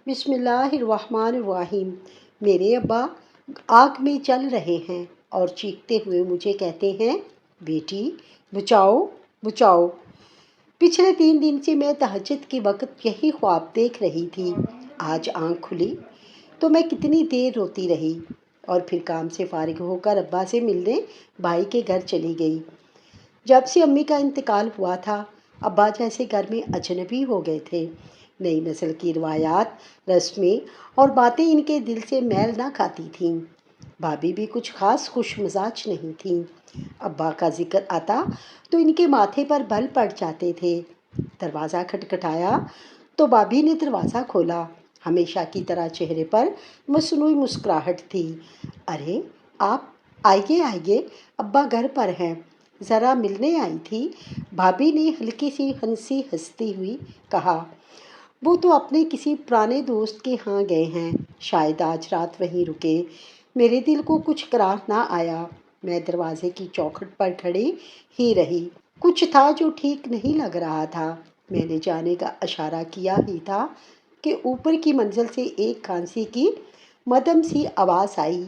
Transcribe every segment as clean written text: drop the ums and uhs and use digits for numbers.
بسم اللہ الرحمن الرحیم۔ میرے ابا آگ میں چل رہے ہیں اور چیختے ہوئے مجھے کہتے ہیں، بیٹی بچاؤ بچاؤ۔ پچھلے 3 دن سے میں تہجد کے وقت یہی خواب دیکھ رہی تھی۔ آج آنکھ کھلی تو میں کتنی دیر روتی رہی اور پھر کام سے فارغ ہو کر ابا سے ملنے بھائی کے گھر چلی گئی۔ جب سے امی کا انتقال ہوا تھا، ابا جیسے گھر میں اجنبی ہو گئے تھے۔ نئی نسل کی روایات، رسمیں اور باتیں ان کے دل سے میل نہ کھاتی تھیں۔ بھابھی بھی کچھ خاص خوش مزاج نہیں تھیں۔ ابا کا ذکر آتا تو ان کے ماتھے پر بل پڑ جاتے تھے۔ دروازہ کھٹکھٹایا تو بھابھی نے دروازہ کھولا۔ ہمیشہ کی طرح چہرے پر مصنوعی مسکراہٹ تھی۔ ارے آپ آئیے آئیے، ابا گھر پر ہیں، ذرا ملنے آئی تھی، بھابھی نے ہلکی سی ہنسی ہنستی ہوئی کہا۔ وہ تو اپنے کسی پرانے دوست کے ہاں گئے ہیں، شاید آج رات وہیں رکے۔ میرے دل کو کچھ قرار نہ آیا۔ میں دروازے کی چوکھٹ پر کھڑی ہی رہی۔ کچھ تھا جو ٹھیک نہیں لگ رہا تھا۔ میں نے جانے کا اشارہ کیا ہی تھا کہ اوپر کی منزل سے ایک کھانسی کی مدھم سی آواز آئی۔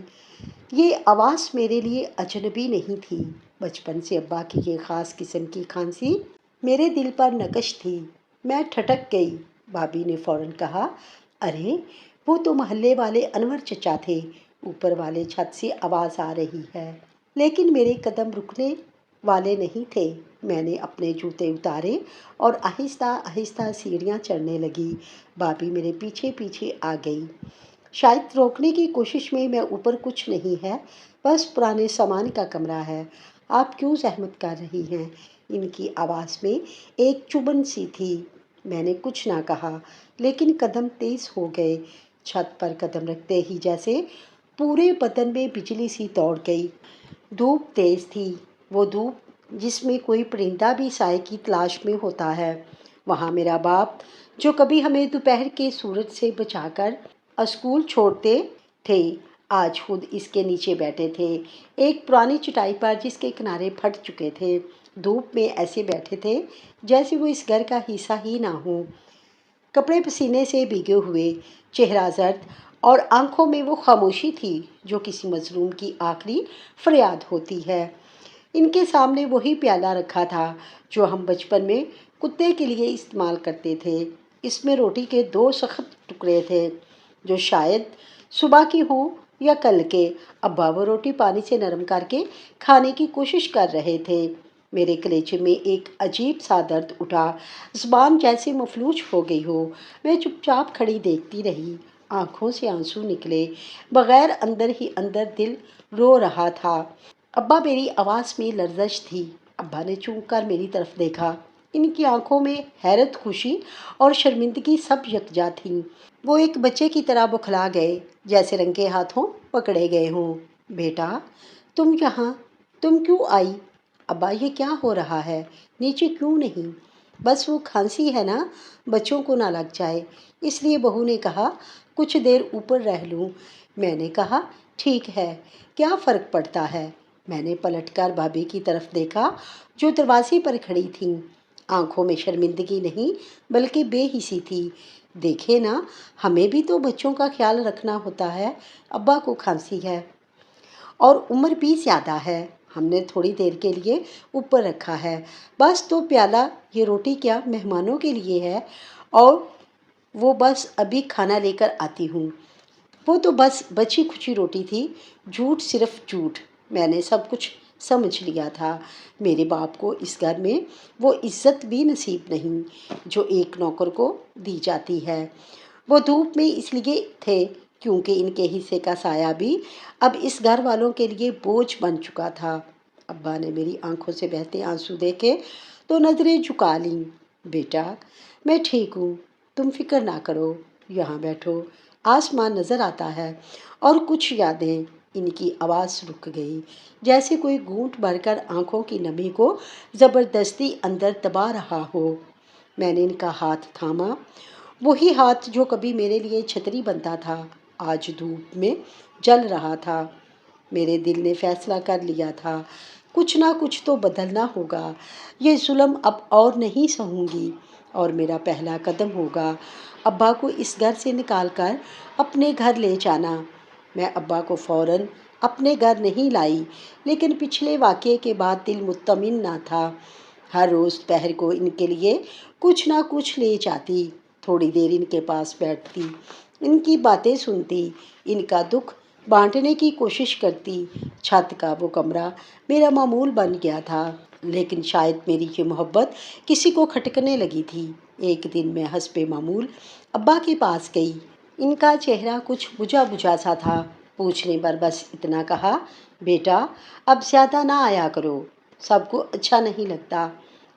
یہ آواز میرے لیے اجنبی نہیں تھی۔ بچپن سے ابا کی یہ خاص قسم کی کھانسی میرے دل پر نقش تھی۔ میں ٹھٹک گئی۔ بھابھی نے فوراً کہا، ارے وہ تو محلے والے انور چچا تھے، اوپر والے چھت سے آواز آ رہی ہے۔ لیکن میرے قدم رکنے والے نہیں تھے۔ میں نے اپنے جوتے اتارے اور آہستہ آہستہ سیڑھیاں چڑھنے لگی۔ بھابھی میرے پیچھے پیچھے آ گئی۔ شاید روکنے کی کوشش میں اوپر کچھ نہیں ہے، بس پرانے سامان کا کمرہ ہے، آپ کیوں زحمت کر رہی ہیں؟ ان کی آواز میں ایک چبھن سی تھی۔ میں نے کچھ نہ کہا، لیکن قدم تیز ہو گئے۔ چھت پر قدم رکھتے ہی جیسے پورے بدن میں بجلی سی دوڑ گئی۔ دھوپ تیز تھی، وہ دھوپ جس میں کوئی پرندہ بھی سائے کی تلاش میں ہوتا ہے۔ وہاں میرا باپ، جو کبھی ہمیں دوپہر کے سورج سے بچا کر اسکول چھوڑتے تھے، آج خود اس کے نیچے بیٹھے تھے، ایک پرانی چٹائی پر جس کے کنارے پھٹ چکے تھے۔ دھوپ میں ایسے بیٹھے تھے جیسے وہ اس گھر کا حصہ ہی نہ ہوں۔ کپڑے پسینے سے بھیگے ہوئے، چہرہ زرد اور آنکھوں میں وہ خاموشی تھی جو کسی مظلوم کی آخری فریاد ہوتی ہے۔ ان کے سامنے وہی پیالہ رکھا تھا جو ہم بچپن میں کتے کے لیے استعمال کرتے تھے۔ اس میں روٹی کے 2 سخت ٹکڑے تھے جو شاید صبح کی ہوں یا کل کے۔ ابا وہ روٹی پانی سے نرم کر کے کھانے کی کوشش کر رہے تھے۔ میرے کلیجے میں ایک عجیب سا درد اٹھا، زبان جیسے مفلوج ہو گئی ہو۔ میں چپ چاپ کھڑی دیکھتی رہی، آنکھوں سے آنسو نکلے بغیر اندر ہی اندر دل رو رہا تھا۔ ابا میری آواز میں لرزش تھی۔ ابا نے چونک کر میری طرف دیکھا۔ ان کی آنکھوں میں حیرت، خوشی اور شرمندگی سب یکجا تھیں۔ وہ ایک بچے کی طرح بوکھلا گئے، جیسے رنگے ہاتھوں پکڑے گئے ہوں۔ بیٹا تم یہاں، تم کیوں آئی؟ ابا یہ کیا ہو رہا ہے؟ نیچے کیوں نہیں؟ بس وہ کھانسی ہے نا، بچوں کو نہ لگ جائے، اس لیے بہو نے کہا کچھ دیر اوپر رہ لوں۔ میں نے کہا ٹھیک ہے، کیا فرق پڑتا ہے؟ میں نے پلٹ کر بھابھی کی طرف دیکھا جو دروازے پر کھڑی تھیں۔ آنکھوں میں شرمندگی نہیں بلکہ بے حسی تھی۔ دیکھے نا، ہمیں بھی تو بچوں کا خیال رکھنا ہوتا ہے۔ ابا کو کھانسی ہے اور عمر بھی زیادہ ہے، ہم نے تھوڑی دیر کے لیے اوپر رکھا ہے، بس تو پیالہ یہ روٹی کیا مہمانوں کے لیے ہے، اور وہ بس ابھی کھانا لے کر آتی ہوں۔ وہ تو بس بچی کھچی روٹی تھی، جھوٹ صرف جھوٹ۔ میں نے سب کچھ سمجھ لیا تھا۔ میرے باپ کو اس گھر میں وہ عزت بھی نصیب نہیں جو ایک نوکر کو دی جاتی ہے۔ وہ دھوپ میں اس لیے تھے کیونکہ ان کے حصے کا سایہ بھی اب اس گھر والوں کے لیے بوجھ بن چکا تھا۔ ابا نے میری آنکھوں سے بہتے آنسو دیکھے تو نظریں جھکا لیں۔ بیٹا میں ٹھیک ہوں، تم فکر نہ کرو، یہاں بیٹھو، آسمان نظر آتا ہے اور کچھ یادیں۔ ان کی آواز رک گئی، جیسے کوئی گھونٹ بھر کر آنکھوں کی نمی کو زبردستی اندر دبا رہا ہو۔ میں نے ان کا ہاتھ تھاما، وہی ہاتھ جو کبھی میرے لیے چھتری بنتا تھا، آج دھوپ میں جل رہا تھا۔ میرے دل نے فیصلہ کر لیا تھا، کچھ نہ کچھ تو بدلنا ہوگا۔ یہ ظلم اب اور نہیں سہوں گی اور میرا پہلا قدم ہوگا ابا کو اس گھر سے نکال کر اپنے گھر لے جانا۔ میں ابا کو فوراً اپنے گھر نہیں لائی، لیکن پچھلے واقعے کے بعد دل مطمئن نہ تھا۔ ہر روز دوپہر کو ان کے لیے کچھ نہ کچھ لے جاتی، تھوڑی دیر ان کے پاس بیٹھتی، ان کی باتیں سنتی، ان کا دکھ بانٹنے کی کوشش کرتی۔ چھت کا وہ کمرہ میرا معمول بن گیا تھا، لیکن شاید میری یہ محبت کسی کو کھٹکنے لگی تھی۔ ایک دن میں حسب معمول ابا کے پاس گئی۔ ان کا چہرہ کچھ بجھا بجھا سا تھا۔ پوچھنے پر بس اتنا کہا، بیٹا اب زیادہ نہ آیا کرو، سب کو اچھا نہیں لگتا۔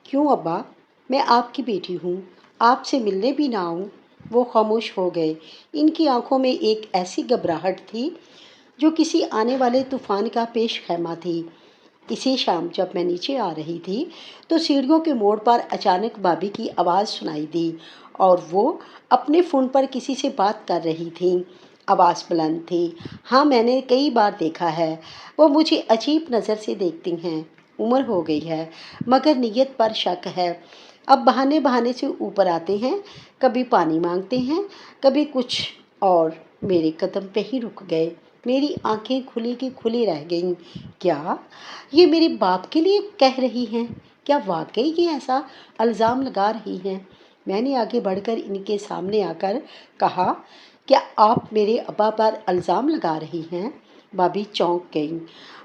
کیوں ابا؟ میں آپ کی بیٹی ہوں، آپ سے ملنے بھی نہ آؤں؟ وہ خاموش ہو گئے۔ ان کی آنکھوں میں ایک ایسی گھبراہٹ تھی جو کسی آنے والے طوفان کا پیش خیمہ تھی۔ اسی شام جب میں نیچے آ رہی تھی تو سیڑھیوں کے موڑ پر اچانک بھابھی کی آواز سنائی دی، اور وہ اپنے فون پر کسی سے بات کر رہی تھیں۔ آواز بلند تھی۔ ہاں، میں نے کئی بار دیکھا ہے، وہ مجھے عجیب نظر سے دیکھتی ہیں۔ عمر ہو گئی ہے، مگر نیت پر شک ہے۔ اب بہانے بہانے سے اوپر آتے ہیں، کبھی پانی مانگتے ہیں، کبھی کچھ اور۔ میرے قدم پہ ہی رک گئے، میری آنکھیں کھلی کی کھلی رہ گئیں۔ کیا یہ میرے باپ کے لیے کہہ رہی ہیں؟ کیا واقعی یہ ایسا الزام لگا رہی ہیں؟ میں نے آگے بڑھ کر ان کے سامنے آ کر کہا، کیا آپ میرے ابا پر الزام لگا رہی ہیں؟ بھابھی چونک گئیں،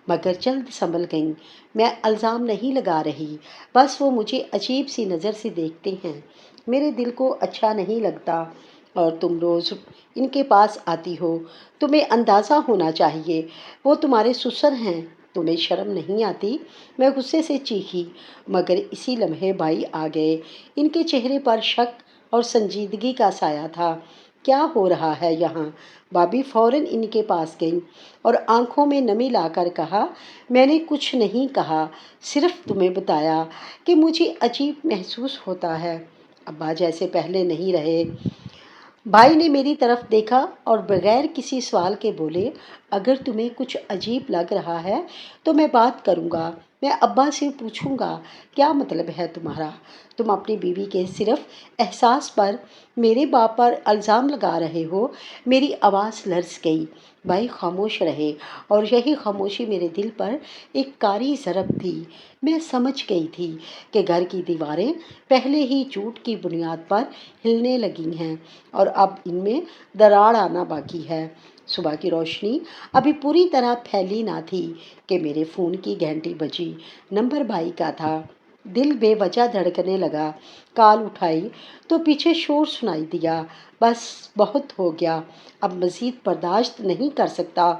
مگر جلد سنبھل گئیں۔ میں الزام نہیں لگا رہی، بس وہ مجھے عجیب سی نظر سے دیکھتے ہیں، میرے دل کو اچھا نہیں لگتا۔ اور تم روز ان کے پاس آتی ہو، تمہیں اندازہ ہونا چاہیے، وہ تمہارے سسر ہیں، تمہیں شرم نہیں آتی؟ میں غصے سے چیخی، مگر اسی لمحے بھائی آ گئے۔ ان کے چہرے پر شک اور سنجیدگی کا سایہ تھا۔ کیا ہو رہا ہے یہاں؟ بھابھی فوراً ان کے پاس گئیں اور آنکھوں میں نمی لا کر کہا، میں نے کچھ نہیں کہا، صرف تمہیں بتایا کہ مجھے عجیب محسوس ہوتا ہے۔ ابا جیسے پہلے نہیں رہے۔ بھائی نے میری طرف دیکھا اور بغیر کسی سوال کے بولے، اگر تمہیں کچھ عجیب لگ رہا ہے تو میں بات کروں گا، میں ابا سے پوچھوں گا، کیا مطلب ہے تمہارا؟ تم اپنی بیوی کے صرف احساس پر میرے باپ پر الزام لگا رہے ہو۔ میری آواز لرز گئی۔ بھائی خاموش رہے، اور یہی خاموشی میرے دل پر ایک کاری ضرب تھی۔ میں سمجھ گئی تھی کہ گھر کی دیواریں پہلے ہی جھوٹ کی بنیاد پر ہلنے لگی ہیں، اور اب ان میں دراڑ آنا باقی ہے۔ صبح کی روشنی ابھی پوری طرح پھیلی نہ تھی کہ میرے فون کی گھنٹی بجی۔ نمبر بھائی کا تھا۔ دل بے وجہ دھڑکنے لگا۔ کال اٹھائی تو پیچھے شور سنائی دیا۔ بس بہت ہو گیا، اب مزید برداشت نہیں کر سکتا۔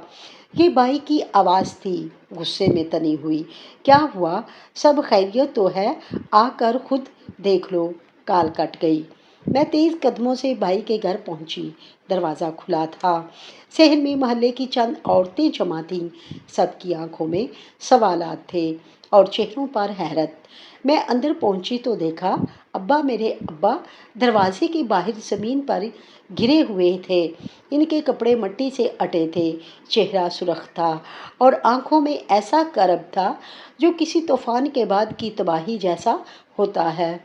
یہ بھائی کی آواز تھی، غصے میں تنی ہوئی۔ کیا ہوا؟ سب خیریت تو ہے؟ آ کر خود دیکھ لو۔ کال کٹ گئی۔ میں تیز قدموں سے بھائی کے گھر پہنچی۔ دروازہ کھلا تھا۔ صحن میں محلے کی چند عورتیں جمع تھیں۔ سب کی آنکھوں میں سوالات تھے اور چہروں پر حیرت۔ میں اندر پہنچی تو دیکھا میرے ابا دروازے کے باہر زمین پر گرے ہوئے تھے۔ ان کے کپڑے مٹی سے اٹے تھے، چہرہ سرخ تھا، اور آنکھوں میں ایسا کرب تھا جو کسی طوفان کے بعد کی تباہی جیسا ہوتا ہے۔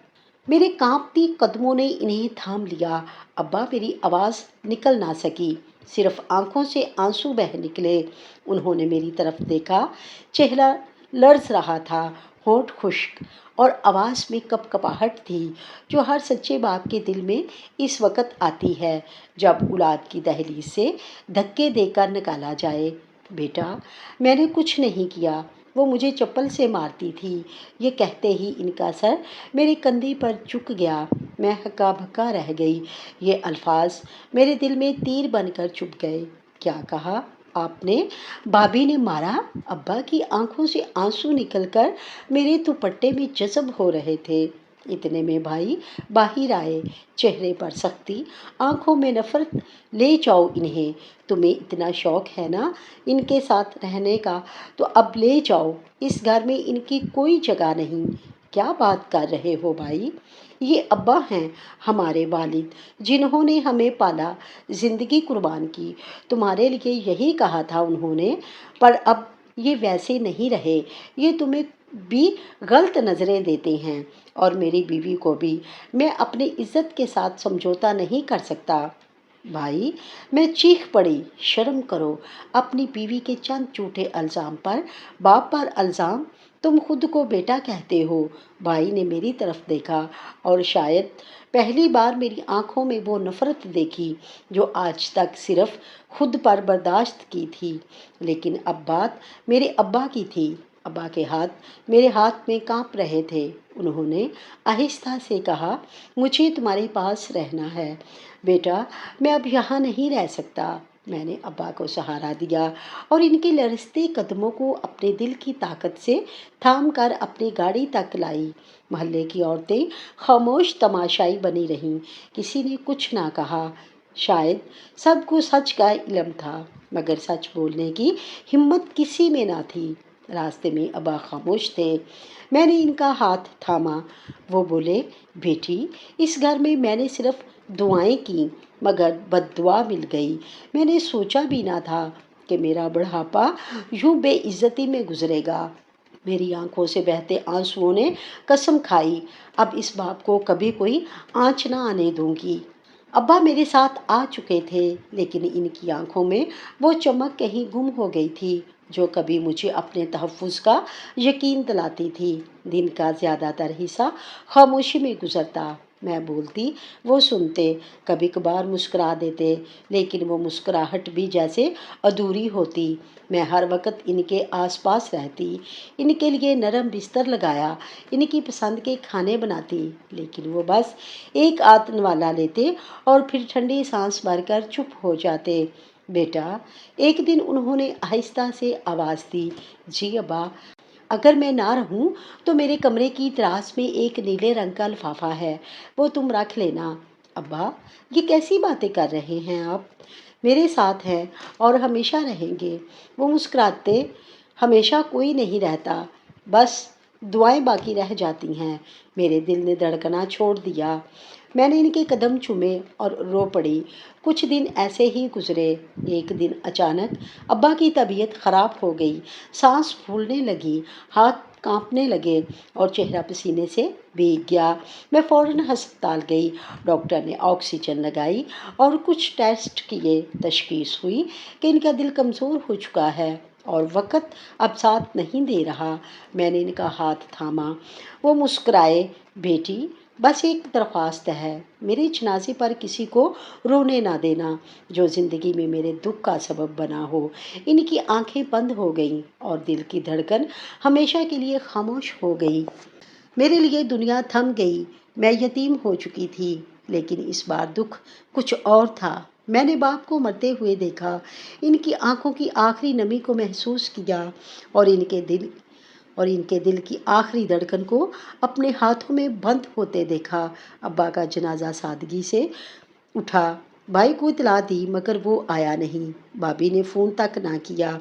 میرے کانپتی قدموں نے انہیں تھام لیا۔ ابا، میری آواز نکل نہ سکی، صرف آنکھوں سے آنسو بہہ نکلے۔ انہوں نے میری طرف دیکھا، چہرہ لرز رہا تھا، ہونٹ خشک، اور آواز میں کپکپاہٹ تھی جو ہر سچے باپ کے دل میں اس وقت آتی ہے جب اولاد کی دہلیز سے دھکے دے کر نکالا جائے۔ بیٹا، میں نے کچھ نہیں کیا، وہ مجھے چپل سے مارتی تھی۔ یہ کہتے ہی ان کا سر میرے کندھے پر جھک گیا۔ میں ہکا بکا رہ گئی۔ یہ الفاظ میرے دل میں تیر بن کر چبھ گئے۔ کیا کہا آپ نے؟ بھابھی نے مارا؟ ابا کی آنکھوں سے آنسو نکل کر میرے دوپٹے میں جذب ہو رہے تھے۔ اتنے میں بھائی باہر آئے، چہرے پر سختی، آنکھوں میں نفرت۔ لے جاؤ انہیں، تمہیں اتنا شوق ہے نا ان کے ساتھ رہنے کا، تو اب لے جاؤ، اس گھر میں ان کی کوئی جگہ نہیں۔ کیا بات کر رہے ہو بھائی؟ یہ ابا ہیں، ہمارے والد، جنہوں نے ہمیں پالا، زندگی قربان کی۔ تمہارے لیے یہی کہا تھا انہوں نے، پر اب یہ ویسے نہیں رہے۔ یہ تمہیں بھی غلط نظریں دیتے ہیں اور میری بیوی کو بھی میں اپنی عزت کے ساتھ سمجھوتا نہیں کر سکتا۔ بھائی، میں چیخ پڑی، شرم کرو اپنی بیوی کے چند جھوٹے الزام پر باپ پر الزام، تم خود کو بیٹا کہتے ہو۔ بھائی نے میری طرف دیکھا اور شاید پہلی بار میری آنکھوں میں وہ نفرت دیکھی جو آج تک صرف خود پر برداشت کی تھی، لیکن اب بات میرے ابا کی تھی۔ ابا کے ہاتھ میرے ہاتھ میں کانپ رہے تھے۔ انہوں نے آہستہ سے کہا، مجھے تمہارے پاس رہنا ہے بیٹا، میں اب یہاں نہیں رہ سکتا۔ میں نے ابا کو سہارا دیا اور ان کے لرزتے قدموں کو اپنے دل کی طاقت سے تھام کر اپنی گاڑی تک لائی۔ محلے کی عورتیں خاموش تماشائی بنی رہیں، کسی نے کچھ نہ کہا۔ شاید سب کو سچ کا علم تھا، مگر سچ بولنے کی ہمت کسی میں نہ تھی۔ راستے میں ابا خاموش تھے۔ میں نے ان کا ہاتھ تھاما۔ وہ بولے، بیٹی، اس گھر میں نے صرف دعائیں کی مگر بد دعا مل گئی۔ میں نے سوچا بھی نہ تھا کہ میرا بڑھاپا یوں بے عزتی میں گزرے گا۔ میری آنکھوں سے بہتے آنسوؤں نے قسم کھائی، اب اس باپ کو کبھی کوئی آنچ نہ آنے دوں گی۔ ابا میرے ساتھ آ چکے تھے، لیکن ان کی آنکھوں میں وہ چمک کہیں گم ہو گئی تھی جو کبھی مجھے اپنے تحفظ کا یقین دلاتی تھی۔ دن کا زیادہ تر حصہ خاموشی میں گزرتا۔ میں بولتی، وہ سنتے، کبھی کبھار مسکرا دیتے، لیکن وہ مسکراہٹ بھی جیسے ادھوری ہوتی۔ میں ہر وقت ان کے آس پاس رہتی، ان کے لیے نرم بستر لگایا، ان کی پسند کے کھانے بناتی، لیکن وہ بس ایک آدھ نوالا لیتے اور پھر ٹھنڈی سانس بھر کر چپ ہو جاتے۔ بیٹا، ایک دن انہوں نے آہستہ سے آواز دی، جی ابا، اگر میں نہ رہوں تو میرے کمرے کی دراز میں ایک نیلے رنگ کا لفافہ ہے، وہ تم رکھ لینا۔ ابا، یہ کیسی باتیں کر رہے ہیں آپ؟ میرے ساتھ ہیں اور ہمیشہ رہیں گے۔ وہ مسکراتے، ہمیشہ کوئی نہیں رہتا، بس دعائیں باقی رہ جاتی ہیں۔ میرے دل نے دھڑکنا چھوڑ دیا۔ میں نے ان کے قدم چومے اور رو پڑی۔ کچھ دن ایسے ہی گزرے۔ ایک دن اچانک ابا کی طبیعت خراب ہو گئی، سانس پھولنے لگی، ہاتھ کانپنے لگے اور چہرہ پسینے سے بھیگ گیا۔ میں فوراً ہسپتال گئی۔ ڈاکٹر نے آکسیجن لگائی اور کچھ ٹیسٹ کیے۔ تشخیص ہوئی کہ ان کا دل کمزور ہو چکا ہے اور وقت اب ساتھ نہیں دے رہا۔ میں نے ان کا ہاتھ تھاما۔ وہ مسکرائے، بیٹی، بس ایک درخواست ہے، میرے جنازے پر کسی کو رونے نہ دینا جو زندگی میں میرے دکھ کا سبب بنا ہو۔ ان کی آنکھیں بند ہو گئیں اور دل کی دھڑکن ہمیشہ کے لیے خاموش ہو گئی۔ میرے لیے دنیا تھم گئی۔ میں یتیم ہو چکی تھی، لیکن اس بار دکھ کچھ اور تھا۔ میں نے باپ کو مرتے ہوئے دیکھا، ان کی آنکھوں کی آخری نمی کو محسوس کیا اور ان کے دل کی آخری دھڑکن کو اپنے ہاتھوں میں بند ہوتے دیکھا۔ ابا کا جنازہ سادگی سے اٹھا۔ بھائی کو اطلاع دی مگر وہ آیا نہیں۔ بھابھی نے فون تک نہ کیا۔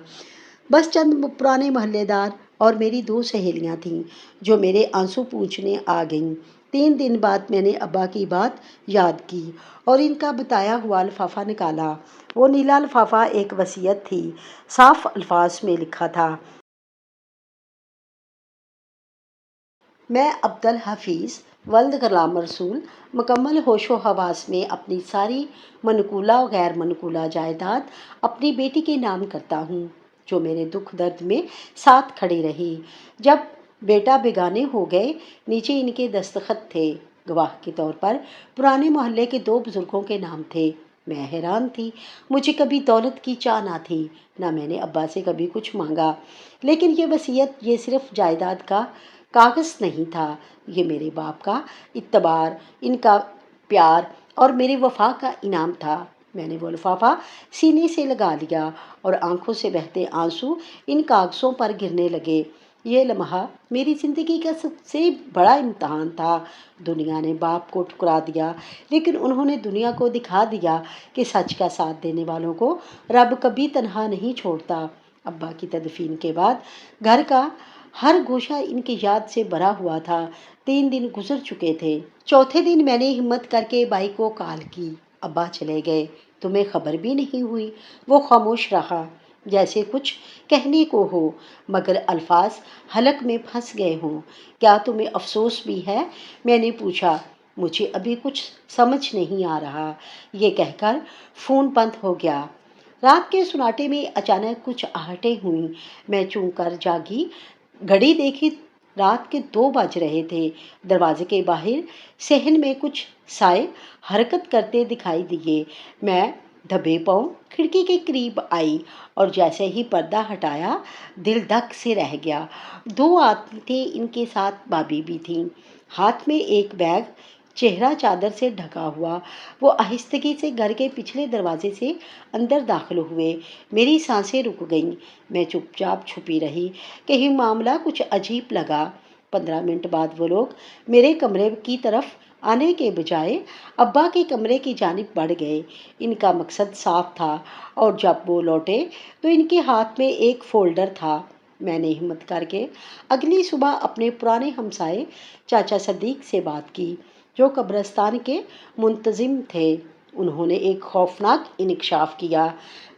بس چند پرانے محلے دار اور میری دو سہیلیاں تھیں جو میرے آنسو پوچھنے آ گئیں۔ 3 دن بعد میں نے ابا کی بات یاد کی اور ان کا بتایا ہوا لفافہ نکالا۔ وہ نیلا لفافہ ایک وصیت تھی۔ صاف الفاظ میں لکھا تھا، میں عبدالحفیظ ولد غلام رسول مکمل ہوش و حواس میں اپنی ساری منقولہ و غیر منقولہ جائیداد اپنی بیٹی کے نام کرتا ہوں، جو میرے دکھ درد میں ساتھ کھڑی رہی۔ جب بیٹا بیگانے ہو گئے، نیچے ان کے دستخط تھے۔ گواہ کے طور پر پرانے محلے کے 2 بزرگوں کے نام تھے۔ میں حیران تھی۔ مجھے کبھی دولت کی چاہ نہ تھی، نہ میں نے ابا سے کبھی کچھ مانگا، لیکن یہ وصیت، یہ صرف جائیداد کا کاغذ نہیں تھا، یہ میرے باپ کا اعتبار، ان کا پیار اور میری وفا کا انعام تھا۔ میں نے وہ لفافہ سینے سے لگا لیا اور آنکھوں سے بہتے آنسو ان کاغذوں پر گرنے لگے۔ یہ لمحہ میری زندگی کا سب سے بڑا امتحان تھا۔ دنیا نے باپ کو ٹھکرا دیا، لیکن انہوں نے دنیا کو دکھا دیا کہ سچ کا ساتھ دینے والوں کو رب کبھی تنہا نہیں چھوڑتا۔ ابا کی تدفین کے بعد گھر کا ہر گوشہ ان کی یاد سے بھرا ہوا تھا۔ 3 دن گزر چکے تھے۔ چوتھے دن میں نے ہمت کر کے بھائی کو کال کی، ابا چلے گئے، تمہیں خبر بھی نہیں ہوئی؟ وہ خاموش رہا۔ جیسے کچھ کہنے کو ہو مگر الفاظ حلق میں پھنس گئے ہوں۔ کیا تمہیں افسوس بھی ہے؟ میں نے پوچھا۔ مجھے ابھی کچھ سمجھ نہیں آ رہا، یہ کہہ کر فون بند ہو گیا۔ رات کے سناٹے میں اچانک کچھ آہٹیں ہوئیں۔ میں چونک کر جاگی، گھڑی دیکھی، رات کے 2 بج رہے تھے۔ دروازے کے باہر صحن میں کچھ سائے حرکت کرتے دکھائی دیے۔ میں دبے پاؤں کھڑکی کے قریب آئی اور جیسے ہی پردہ ہٹایا دل دھک سے رہ گیا۔ 2 آدمی تھے، ان کے ساتھ بھابھی بھی تھیں، ہاتھ میں ایک بیگ، چہرہ چادر سے ڈھکا ہوا۔ وہ آہستگی سے گھر کے پچھلے دروازے سے اندر داخل ہوئے۔ میری سانسیں رک گئیں۔ میں چپ چاپ چھپی رہی، کہیں معاملہ کچھ عجیب لگا۔ 15 منٹ بعد وہ لوگ میرے کمرے کی طرف آنے کے بجائے ابا کے کمرے کی جانب بڑھ گئے۔ ان کا مقصد صاف تھا اور جب وہ لوٹے تو ان کے ہاتھ میں ایک فولڈر تھا۔ میں نے ہمت کر کے اگلی صبح اپنے پرانے ہمسائے چاچا صدیق سے بات کی، جو قبرستان کے منتظم تھے۔ انہوں نے ایک خوفناک انکشاف کیا۔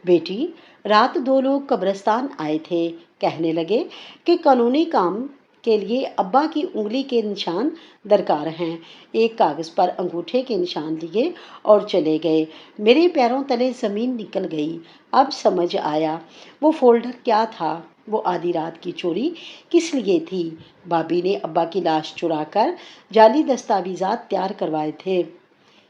بیٹی، رات 2 لوگ قبرستان آئے تھے، کہنے لگے کہ قانونی کام کے لیے ابا کی انگلی کے نشان درکار ہیں۔ ایک کاغذ پر انگوٹھے کے نشان لیے اور چلے گئے۔ میرے پیروں تلے زمین نکل گئی۔ اب سمجھ آیا وہ فولڈر کیا تھا۔ وہ آدھی رات کی چوری کس لیے تھی؟ بھابھی نے ابا کی لاش چرا کر جعلی دستاویزات تیار کروائے تھے۔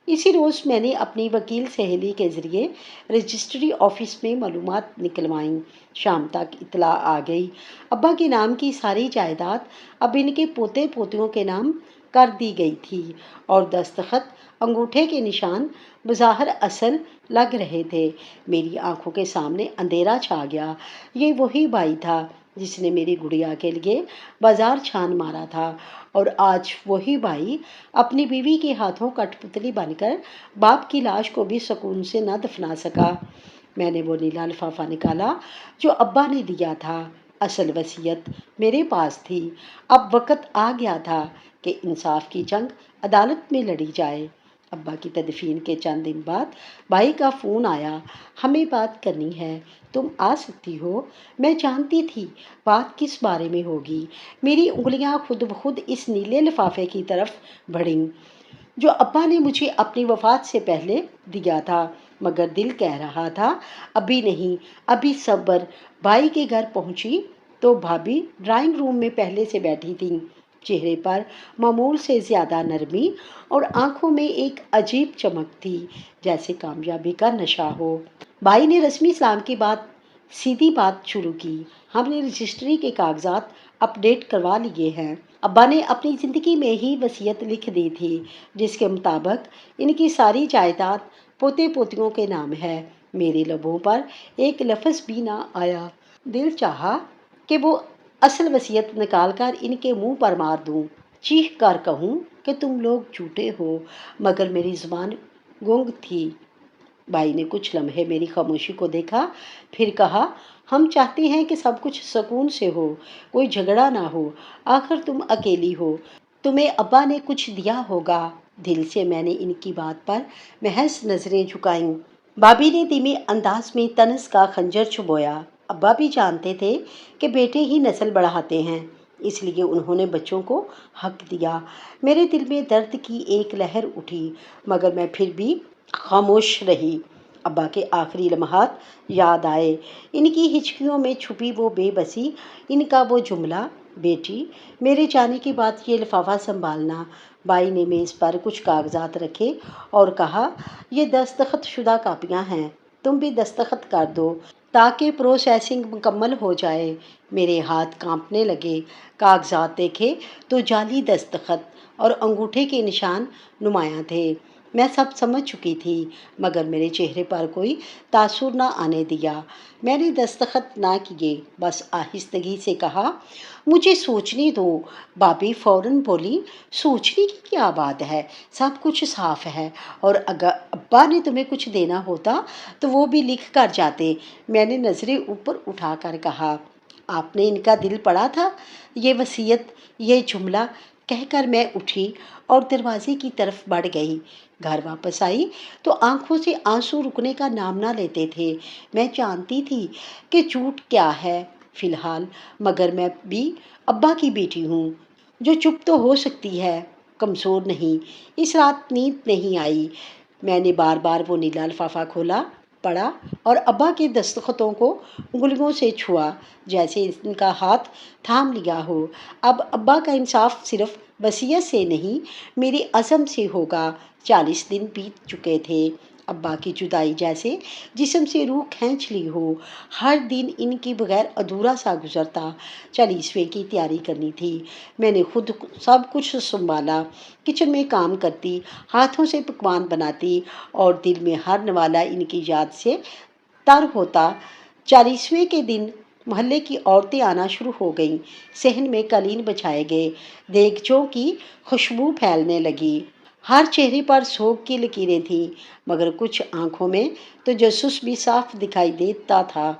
اسی روز میں نے اپنی وکیل سہیلی کے ذریعے رجسٹری آفس میں معلومات نکلوائیں۔ شام تک اطلاع آ گئی، ابا کے نام کی ساری جائیداد اب ان کے پوتے پوتیوں کے نام کر دی گئی تھی اور دستخط، انگوٹھے کے نشان بظاہر اصل لگ رہے تھے۔ میری آنکھوں کے سامنے اندھیرا چھا گیا۔ یہ وہی بھائی تھا جس نے میری گڑیا کے لیے بازار چھان مارا تھا، اور آج وہی بھائی اپنی بیوی کے ہاتھوں کٹ پتلی بن کر باپ کی لاش کو بھی سکون سے نہ دفنا سکا۔ میں نے وہ نیلا لفافہ نکالا جو ابا نے دیا تھا۔ اصل وصیت میرے پاس تھی۔ اب وقت آ گیا تھا کہ انصاف کی جنگ عدالت میں لڑی جائے۔ ابا کی تدفین کے چند دن بعد بھائی کا فون آیا، ہمیں بات کرنی ہے، تم آ سکتی ہو؟ میں جانتی تھی بات کس بارے میں ہوگی۔ میری انگلیاں خود بخود اس نیلے لفافے کی طرف بڑھیں جو ابا نے مجھے اپنی وفات سے پہلے دیا تھا، مگر دل کہہ رہا تھا ابھی نہیں، ابھی صبر۔ بھائی کے گھر پہنچی تو بھابھی ڈرائنگ روم میں پہلے سے بیٹھی تھیں۔ چہرے پر معمول سے زیادہ نرمی اور آنکھوں میں ایک عجیب چمک تھی، جیسے کامیابی کا نشہ ہو۔ بھائی نے رسمی سلام کے بعد سیدھی بات شروع کی۔ ہم نے رجسٹری کے کاغذات اپ ڈیٹ کروا لیے ہیں۔ ابا نے اپنی زندگی میں ہی وصیت لکھ دی تھی، جس کے مطابق ان کی ساری جائیداد پوتے پوتیوں کے نام ہے۔ میرے لبوں پر ایک لفظ بھی نہ آیا۔ دل چاہا کہ وہ اصل وصیت نکال کر ان کے منہ پر مار دوں، چیخ کر کہوں کہ تم لوگ جھوٹے ہو، مگر میری زبان گونگ تھی۔ بھائی نے کچھ لمحے میری خاموشی کو دیکھا، پھر کہا، ہم چاہتے ہیں کہ سب کچھ سکون سے ہو، کوئی جھگڑا نہ ہو۔ آخر تم اکیلی ہو، تمہیں ابا نے کچھ دیا ہوگا۔ دل سے میں نے ان کی بات پر محض نظریں جھکائیں۔ بھابھی نے دھیمے انداز میں طنز کا خنجر چبویا۔ ابا بھی جانتے تھے کہ بیٹے ہی نسل بڑھاتے ہیں، اس لیے انہوں نے بچوں کو حق دیا۔ میرے دل میں درد کی ایک لہر اٹھی، مگر میں پھر بھی خاموش رہی۔ ابا کے آخری لمحات یاد آئے، ان کی ہچکیوں میں چھپی وہ بے بسی، ان کا وہ جملہ، بیٹی میرے جانے کے بعد یہ لفافہ سنبھالنا۔ بھائی نے میز پر کچھ کاغذات رکھے اور کہا، یہ دستخط شدہ کاپیاں ہیں، تم بھی دستخط کر دو تاکہ پروسیسنگ مکمل ہو جائے۔ میرے ہاتھ کانپنے لگے۔ کاغذات دیکھے تو جعلی دستخط اور انگوٹھے کے نشان نمایاں تھے۔ میں سب سمجھ چکی تھی، مگر میرے چہرے پر کوئی تاثر نہ آنے دیا۔ میں نے دستخط نہ کیے، بس آہستگی سے کہا، مجھے سوچنے دو۔ بھابھی فوراً بولی، سوچنے کی کیا بات ہے، سب کچھ صاف ہے، اور اگر ابا نے تمہیں کچھ دینا ہوتا تو وہ بھی لکھ کر جاتے۔ میں نے نظریں اوپر اٹھا کر کہا، آپ نے ان کا دل پڑھا تھا؟ یہ وصیت، یہ جملہ کہہ کر میں اٹھی اور دروازے کی طرف بڑھ گئی۔ گھر واپس آئی تو آنکھوں سے آنسو رکنے کا نام نہ لیتے تھے۔ میں جانتی تھی کہ جھوٹ کیا ہے فی الحال، مگر میں بھی ابا کی بیٹی ہوں، جو چپ تو ہو سکتی ہے، کمزور نہیں۔ اس رات نیند نہیں آئی۔ میں نے بار بار وہ نیلا لفافہ کھولا، پڑھا اور ابا کے دستخطوں کو انگلیوں سے چھوا، جیسے ان کا ہاتھ تھام لیا ہو۔ اب ابا کا انصاف صرف وصیت سے نہیں، میرے عزم سے ہوگا۔ 40 دن بیت چکے تھے، ابا کی جدائی جیسے جسم سے روح کھینچ لی ہو۔ ہر دن ان کے بغیر ادھورا سا گزرتا۔ 40ویں کی تیاری کرنی تھی۔ میں نے خود سب کچھ سنبھالا، کچن میں کام کرتی، ہاتھوں سے پکوان بناتی اور دل میں ہر نوالہ ان کی یاد سے تر ہوتا۔ 40ویں کے دن محلے کی عورتیں آنا شروع ہو گئیں۔ صحن میں قالین بچھائے گئے، دیگچوں کی خوشبو پھیلنے لگی۔ ہر چہرے پر سوگ کی لکیریں تھیں، مگر کچھ آنکھوں میں تجسس بھی صاف دکھائی دیتا تھا۔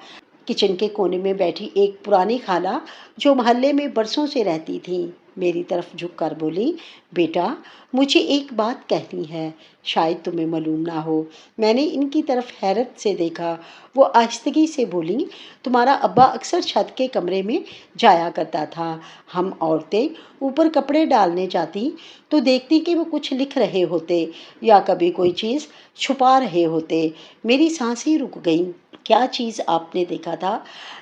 کچن کے کونے میں بیٹھی ایک پرانی خالہ جو محلے میں برسوں سے رہتی تھیں، میری طرف جھک کر بولی، بیٹا مجھے ایک بات کہنی ہے، شاید تمہیں معلوم نہ ہو۔ میں نے ان کی طرف حیرت سے دیکھا۔ وہ آہستگی سے بولیں، تمہارا ابا اکثر چھت کے کمرے میں جایا کرتا تھا۔ ہم عورتیں اوپر کپڑے ڈالنے جاتی تو دیکھتی کہ وہ کچھ لکھ رہے ہوتے یا کبھی کوئی چیز چھپا رہے ہوتے۔ میری سانسیں رک گئیں۔ کیا چیز آپ نے دیکھا تھا؟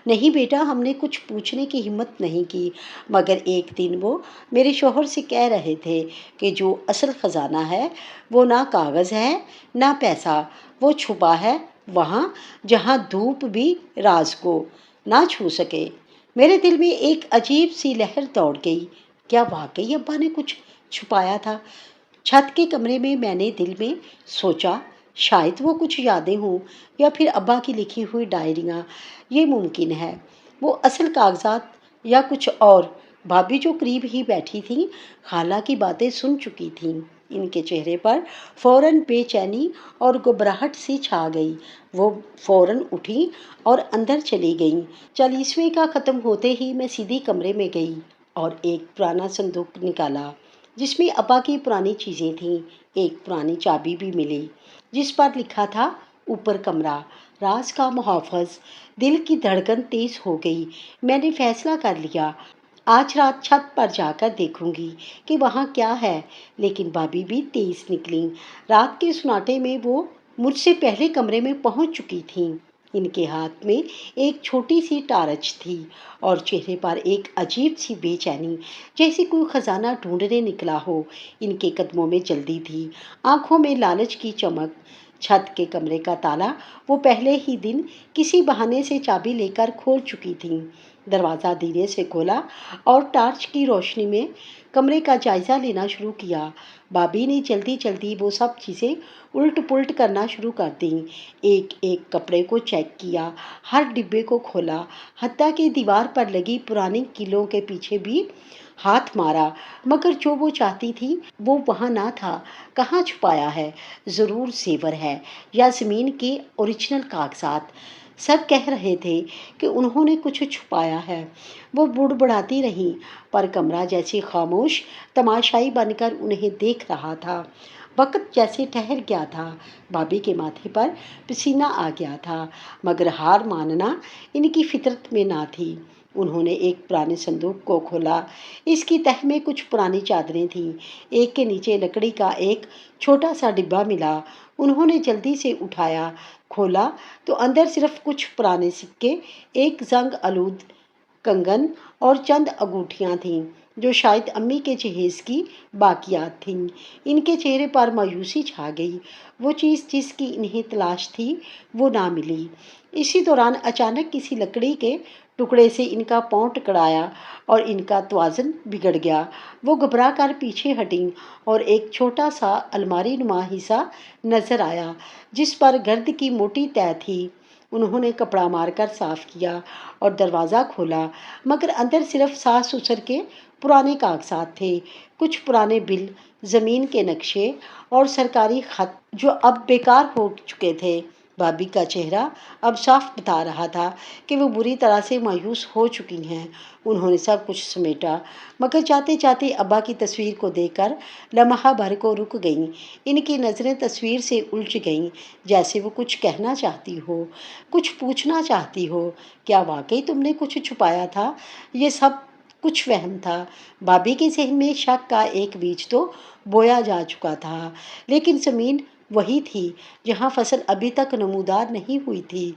نہیں بیٹا، ہم نے کچھ پوچھنے کی ہمت نہیں کی، مگر ایک دن وہ میرے شوہر سے کہہ رہے تھے کہ جو اصل خزانہ ہے وہ نہ کاغذ ہے نہ پیسہ، وہ چھپا ہے وہاں جہاں دھوپ بھی راز کو نہ چھو سکے۔ میرے دل میں ایک عجیب سی لہر دوڑ گئی۔ کیا واقعی ابا نے کچھ چھپایا تھا؟ چھت کے کمرے میں میں نے دل میں سوچا، شاید وہ کچھ یادیں ہوں یا پھر ابا کی لکھی ہوئی ڈائریاں۔ یہ ممکن ہے وہ اصل کاغذات یا کچھ اور۔ بھابھی جو قریب ہی بیٹھی تھیں، خالہ کی باتیں سن چکی تھیں۔ ان کے چہرے پر فوراً بے چینی اور گھبراہٹ سی چھا گئی۔ وہ فوراً اٹھیں اور اندر چلی گئیں۔ 40ویں کا ختم ہوتے ہی میں سیدھی کمرے میں گئی اور ایک پرانا صندوق نکالا جس میں ابا کی پرانی چیزیں تھیں۔ ایک پرانی چابی بھی ملی جس پر لکھا تھا، اوپر کمرہ، راز کا محافظ۔ دل کی دھڑکن تیز ہو گئی۔ میں نے فیصلہ کر لیا، آج رات چھت پر جا کر دیکھوں گی کہ وہاں کیا ہے۔ لیکن بھابھی بھی تیز نکلیں۔ رات کے سناٹے میں وہ مجھ سے پہلے کمرے میں پہنچ چکی تھیں۔ ان کے ہاتھ میں ایک چھوٹی سی ٹارچ تھی اور چہرے پر ایک عجیب سی بے چینی، جیسے کوئی خزانہ ڈھونڈنے نکلا ہو۔ ان کے قدموں میں جلدی تھی، آنکھوں میں لالچ کی چمک۔ چھت کے کمرے کا تالا وہ پہلے ہی دن کسی بہانے سے چابی لے کر کھول چکی تھیں۔ دروازہ دھیرے سے کھولا اور ٹارچ کی روشنی میں کمرے کا جائزہ لینا شروع کیا۔ بھابھی نے جلدی جلدی وہ سب چیزیں الٹ پلٹ کرنا شروع کر دیں۔ ایک ایک کپڑے کو چیک کیا، ہر ڈبے کو کھولا، حتیٰ کہ دیوار پر لگی پرانی کیلوں کے پیچھے بھی ہاتھ مارا، مگر جو وہ چاہتی تھی وہ وہاں نہ تھا۔ کہاں چھپایا ہے؟ ضرور زیور ہے یا زمین کے اوریجنل کاغذات۔ سب کہہ رہے تھے کہ انہوں نے کچھ چھپایا ہے۔ وہ بڑبڑاتی رہیں، پر کمرہ جیسے خاموش تماشائی بن کر انہیں دیکھ رہا تھا۔ وقت جیسے ٹھہر گیا تھا۔ بھابھی کے ماتھے پر پسینہ آ گیا تھا، مگر ہار ماننا ان کی فطرت میں نہ تھی۔ انہوں نے ایک پرانے صندوق کو کھولا۔ اس کی تہہ میں کچھ پرانی چادریں تھیں۔ ایک کے نیچے لکڑی کا ایک چھوٹا سا ڈبہ ملا۔ انہوں نے جلدی سے اٹھایا، کھولا تو اندر صرف کچھ پرانے سکے، ایک زنگ آلود کنگن اور چند انگوٹھیاں تھیں جو شاید امی کے جہیز کی باقیات تھیں۔ ان کے چہرے پر مایوسی چھا گئی۔ وہ چیز جس کی انہیں تلاش تھی وہ نہ ملی۔ اسی دوران اچانک کسی لکڑی کے ٹکڑے سے ان کا پاؤں ٹکرایا اور ان کا توازن بگڑ گیا۔ وہ گھبرا کر پیچھے ہٹیں اور ایک چھوٹا سا الماری نما حصہ نظر آیا جس پر گرد کی موٹی تہہ تھی۔ انہوں نے کپڑا مار کر صاف کیا اور دروازہ کھولا، مگر اندر صرف ساس سسر کے پرانے کاغذات تھے، کچھ پرانے بل، زمین کے نقشے اور سرکاری خط جو اب بیکار ہو چکے تھے۔ بھابھی کا چہرہ اب صاف بتا رہا تھا کہ وہ بری طرح سے مایوس ہو چکی ہیں۔ انہوں نے سب کچھ سمیٹا، مگر جاتے جاتے ابا کی تصویر کو دیکھ کر لمحہ بھر کو رک گئیں۔ ان کی نظریں تصویر سے الجھ گئیں، جیسے وہ کچھ کہنا چاہتی ہو، کچھ پوچھنا چاہتی ہو۔ کیا واقعی تم نے کچھ چھپایا تھا؟ یہ سب کچھ وہم تھا؟ بھابھی کے ذہن میں شک کا ایک بیج تو بویا جا چکا تھا، لیکن زمین وہی تھی جہاں فصل ابھی تک نمودار نہیں ہوئی تھی۔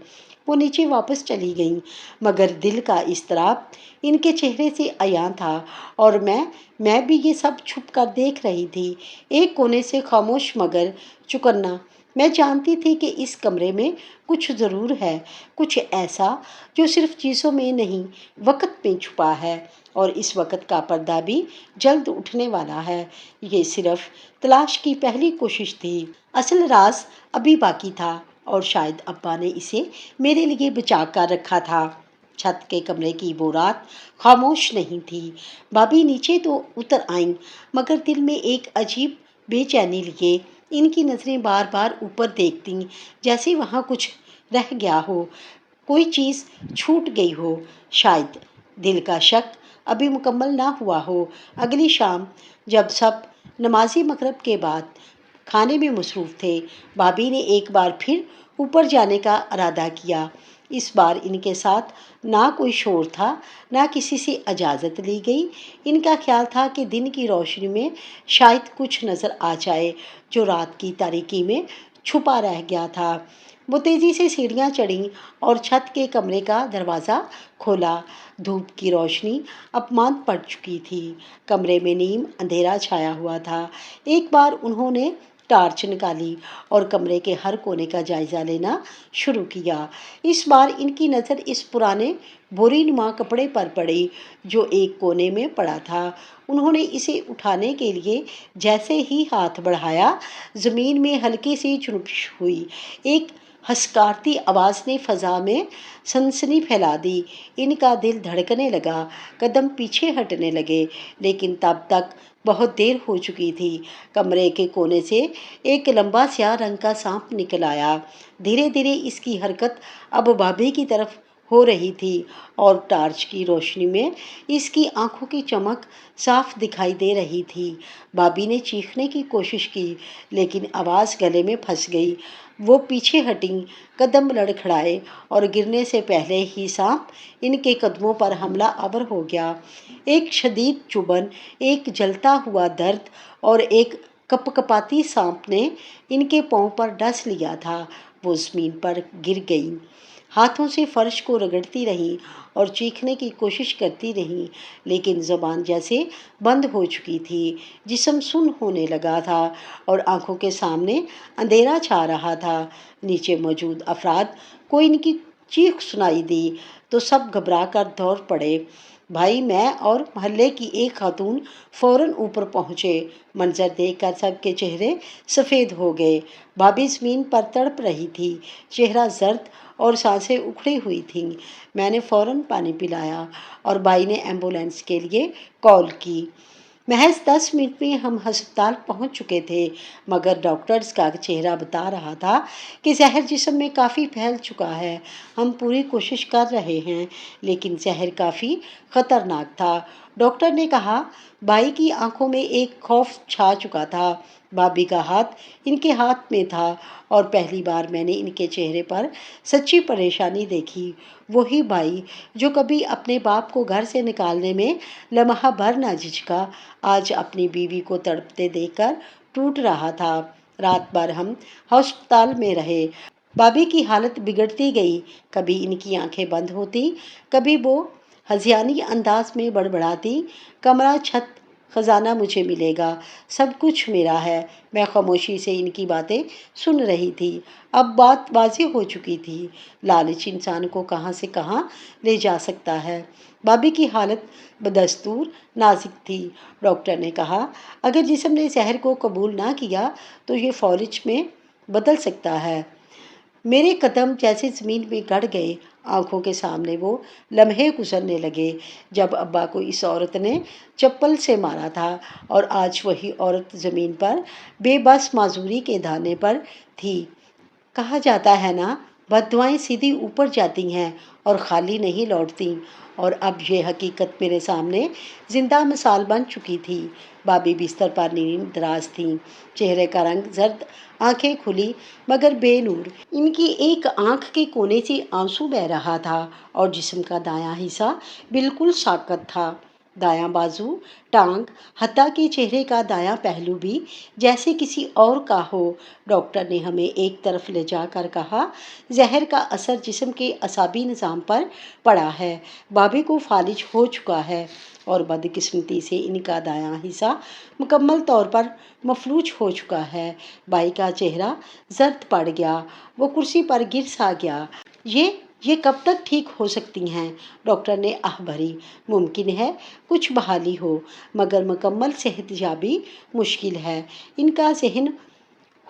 وہ نیچے واپس چلی گئیں، مگر دل کا اضطراب ان کے چہرے سے عیاں تھا، اور میں بھی یہ سب چھپ کر دیکھ رہی تھی، ایک کونے سے خاموش مگر چکنا۔ میں جانتی تھی کہ اس کمرے میں کچھ ضرور ہے، کچھ ایسا جو صرف چیزوں میں نہیں، وقت میں چھپا ہے، اور اس وقت کا پردہ بھی جلد اٹھنے والا ہے۔ یہ صرف تلاش کی پہلی کوشش تھی، اصل راز ابھی باقی تھا، اور شاید ابا نے اسے میرے لیے بچا کر رکھا تھا۔ چھت کے کمرے کی وہ رات خاموش نہیں تھی۔ بھابھی نیچے تو اتر آئیں، مگر دل میں ایک عجیب بے چینی لیے ان کی نظریں بار بار اوپر دیکھتیں، جیسے وہاں کچھ رہ گیا ہو، کوئی چیز چھوٹ گئی ہو۔ شاید دل کا شک ابھی مکمل نہ ہوا ہو۔ اگلی شام جب سب نماز مغرب کے بعد کھانے میں مصروف تھے، بھابھی نے ایک بار پھر اوپر جانے کا ارادہ کیا۔ اس بار ان کے ساتھ نہ کوئی شور تھا، نہ کسی سے اجازت لی گئی۔ ان کا خیال تھا کہ دن کی روشنی میں شاید کچھ نظر آ جائے جو رات کی تاریکی میں چھپا رہ گیا تھا۔ وہ تیزی سے سیڑھیاں چڑھیں اور چھت کے کمرے کا دروازہ کھولا۔ دھوپ کی روشنی اب ماند پڑ چکی تھی، کمرے میں نیم اندھیرا چھایا ہوا تھا۔ ایک بار انہوں نے ٹارچ نکالی اور کمرے کے ہر کونے کا جائزہ لینا شروع کیا۔ اس بار ان کی نظر اس پرانے بوری نما کپڑے پر پڑی جو ایک کونے میں پڑا تھا۔ انہوں نے اسے اٹھانے کے لیے جیسے ہی ہاتھ بڑھایا، زمین میں ہلکی سی جنبش ہوئی۔ ایک ہسکارتی آواز نے فضا میں سنسنی پھیلا دی۔ ان کا دل دھڑکنے لگا، قدم پیچھے ہٹنے لگے، لیکن تب تک بہت دیر ہو چکی تھی۔ کمرے کے کونے سے ایک لمبا سیاہ رنگ کا سانپ نکل آیا۔ دھیرے دھیرے اس کی حرکت اب بھابھی کی طرف ہو رہی تھی، اور ٹارچ کی روشنی میں اس کی آنکھوں کی چمک صاف دکھائی دے رہی تھی۔ بھابھی نے چیخنے کی کوشش کی، لیکن آواز گلے میں پھنس گئی۔ وہ پیچھے ہٹیں، قدم لڑکھڑائے، اور گرنے سے پہلے ہی سانپ ان کے قدموں پر حملہ آور ہو گیا۔ ایک شدید چبھن، ایک جلتا ہوا درد، اور ایک کپکپاتی سانپ نے ان کے پاؤں پر ڈس لیا تھا۔ وہ زمین پر گر گئیں، ہاتھوں سے فرش کو رگڑتی رہیں اور چیخنے کی کوشش کرتی رہیں، لیکن زبان جیسے بند ہو چکی تھی۔ جسم سن ہونے لگا تھا اور آنکھوں کے سامنے اندھیرا چھا رہا تھا۔ نیچے موجود افراد کو ان کی چیخ سنائی دی تو سب گھبرا کر دوڑ پڑے۔ بھائی، میں اور محلے کی ایک خاتون فوراً اوپر پہنچے۔ منظر دیکھ کر سب کے چہرے سفید ہو گئے۔ بھابھی زمین پر تڑپ رہی تھی، چہرہ زرد اور سانسیں اکھڑی ہوئی تھیں۔ میں نے فوراً پانی پلایا اور بھائی نے ایمبولینس کے لیے کال کی۔ محض 10 منٹ میں ہم ہسپتال پہنچ چکے تھے، مگر ڈاکٹرز کا چہرہ بتا رہا تھا کہ زہر جسم میں کافی پھیل چکا ہے۔ ہم پوری کوشش کر رہے ہیں، لیکن زہر کافی خطرناک تھا۔ ڈاکٹر نے کہا۔ بھائی کی آنکھوں میں ایک خوف چھا چکا تھا۔ بھابھی کا ہاتھ ان کے ہاتھ میں تھا، اور پہلی بار میں نے ان کے چہرے پر سچی پریشانی دیکھی۔ وہی بھائی جو کبھی اپنے باپ کو گھر سے نکالنے میں لمحہ بھر نہ جھجکا، آج اپنی بیوی کو تڑپتے دیکھ کر ٹوٹ رہا تھا۔ رات بھر ہم ہسپتال میں رہے۔ بھابھی کی حالت بگڑتی گئی، کبھی ان کی آنکھیں بند ہوتی، کبھی وہ ہذیانی انداز میں بڑبڑاتی، کمرہ، چھت، خزانہ مجھے ملے گا، سب کچھ میرا ہے۔ میں خاموشی سے ان کی باتیں سن رہی تھی۔ اب بات واضح ہو چکی تھی، لالچ انسان کو کہاں سے کہاں لے جا سکتا ہے۔ بھابھی کی حالت بدستور نازک تھی۔ ڈاکٹر نے کہا، اگر جسم نے زہر کو قبول نہ کیا تو یہ فالج میں بدل سکتا ہے۔ میرے قدم جیسے زمین میں گڑ گئے۔ آنکھوں کے سامنے وہ لمحے گزرنے لگے جب ابا کو اس عورت نے چپل سے مارا تھا، اور آج وہی عورت زمین پر بے بس معذوری کے دھرنے پر تھی۔ کہا جاتا ہے نا، بد دعائیں سیدھی اوپر جاتی ہیں اور خالی نہیں لوٹتی۔ اور اب یہ حقیقت میرے سامنے زندہ مثال بن چکی تھی۔ بھابھی بستر پر نیم دراز تھیں، چہرے کا رنگ زرد، آنکھیں کھلی مگر بے نور۔ ان کی ایک آنکھ کے کونے سے آنسو بہہ رہا تھا اور جسم کا دایاں حصہ بالکل ساکت تھا۔ دایاں بازو، ٹانگ، حتیٰ کہ چہرے کا دایاں پہلو بھی جیسے کسی اور کا ہو۔ ڈاکٹر نے ہمیں ایک طرف لے جا کر کہا، زہر کا اثر جسم کے اعصابی نظام پر پڑا ہے، بھابھی کو فالج ہو چکا ہے اور بدقسمتی سے ان کا دایاں حصہ مکمل طور پر مفلوج ہو چکا ہے۔ بھائی کا چہرہ زرد پڑ گیا، وہ کرسی پر گر سا گیا۔ یہ کب تک ٹھیک ہو سکتی ہیں؟ ڈاکٹر نے آہ بھری۔ ممکن ہے کچھ بحالی ہو مگر مکمل صحت یابی مشکل ہے۔ ان کا ذہن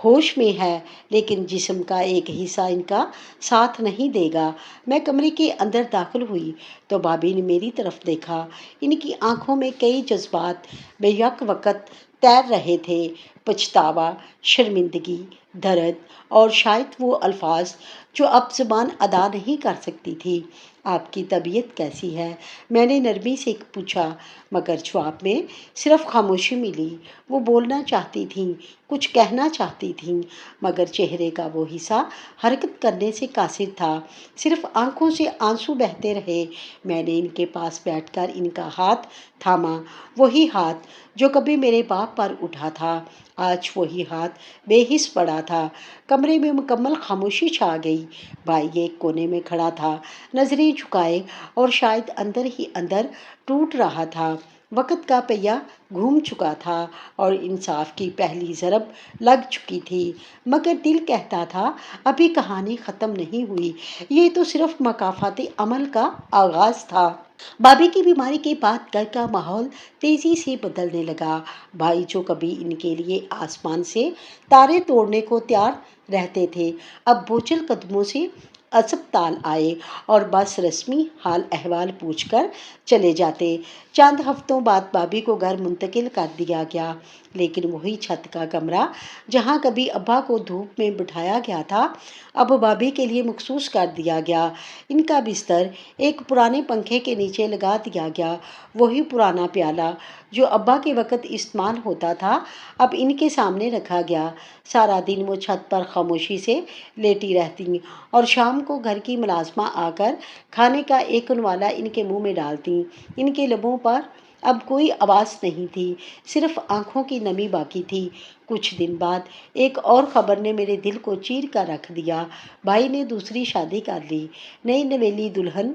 ہوش میں ہے لیکن جسم کا ایک حصہ ان کا ساتھ نہیں دے گا۔ میں کمرے کے اندر داخل ہوئی تو بھابھی نے میری طرف دیکھا۔ ان کی آنکھوں میں کئی جذبات بیک وقت تیر رہے تھے، پچھتاوا، شرمندگی، درد اور شاید وہ الفاظ جو اب زبان ادا نہیں کر سکتی تھی۔ آپ کی طبیعت کیسی ہے؟ میں نے نرمی سے پوچھا مگر جواب میں صرف خاموشی ملی۔ وہ بولنا چاہتی تھیں، کچھ کہنا چاہتی تھیں مگر چہرے کا وہ حصہ حرکت کرنے سے قاصر تھا، صرف آنکھوں سے آنسو بہتے رہے۔ میں نے ان کے پاس بیٹھ کر ان کا ہاتھ تھاما، وہی ہاتھ جو کبھی میرے باپ پر اٹھا تھا، آج وہی ہاتھ بے حس پڑا تھا۔ کمرے میں مکمل خاموشی چھا گئی۔ بھائی ایک کونے میں کھڑا تھا، نظریں جھکائے اور شاید اندر ہی اندر ٹوٹ رہا تھا۔ وقت کا پہیہ گھوم چکا تھا اور انصاف کی پہلی ضرب لگ چکی تھی مگر دل کہتا تھا ابھی کہانی ختم نہیں ہوئی، یہ تو صرف مکافاتی عمل کا آغاز تھا۔ بھابھی کی بیماری کے بعد گھر کا ماحول تیزی سے بدلنے لگا۔ بھائی جو کبھی ان کے لیے آسمان سے تارے توڑنے کو تیار رہتے تھے، اب بوجھل قدموں سے اسپتال آئے اور بس رسمی حال احوال پوچھ کر چلے جاتے۔ چند ہفتوں بعد بھابھی کو گھر منتقل کر دیا گیا لیکن وہی چھت کا کمرہ جہاں کبھی ابا کو دھوپ میں بٹھایا گیا تھا اب بھابھی کے لیے مخصوص کر دیا گیا۔ ان کا بستر ایک پرانے پنکھے کے نیچے لگا دیا گیا۔ وہی پرانا پیالہ جو ابا کے وقت استعمال ہوتا تھا اب ان کے سامنے رکھا گیا۔ سارا دن وہ چھت پر خاموشی سے لیٹی رہتی اور شام کو گھر کی ملازمہ آ کر کھانے کا ایک نوالا ان کے منہ میں ڈالتی۔ ان کے لبوں پر اب کوئی آواز نہیں تھی، صرف آنکھوں کی نمی باقی تھی۔ کچھ دن بعد ایک اور خبر نے میرے دل کو چیر کر رکھ دیا۔ بھائی نے دوسری شادی کر لی۔ نئی نویلی دلہن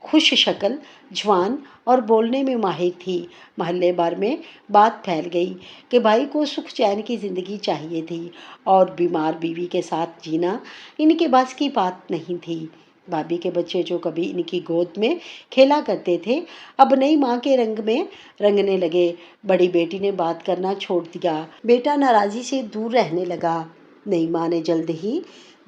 خوش شکل، جوان اور بولنے میں ماہر تھی۔ محلے بھر میں بات پھیل گئی کہ بھائی کو سکھ چین کی زندگی چاہیے تھی اور بیمار بیوی کے ساتھ جینا ان کے بس کی بات نہیں تھی۔ بھابھی کے بچے جو کبھی ان کی گود میں کھیلا کرتے تھے اب نئی ماں کے رنگ میں رنگنے لگے۔ بڑی بیٹی نے بات کرنا چھوڑ دیا، بیٹا ناراضی سے دور رہنے لگا۔ نئی ماں نے جلد ہی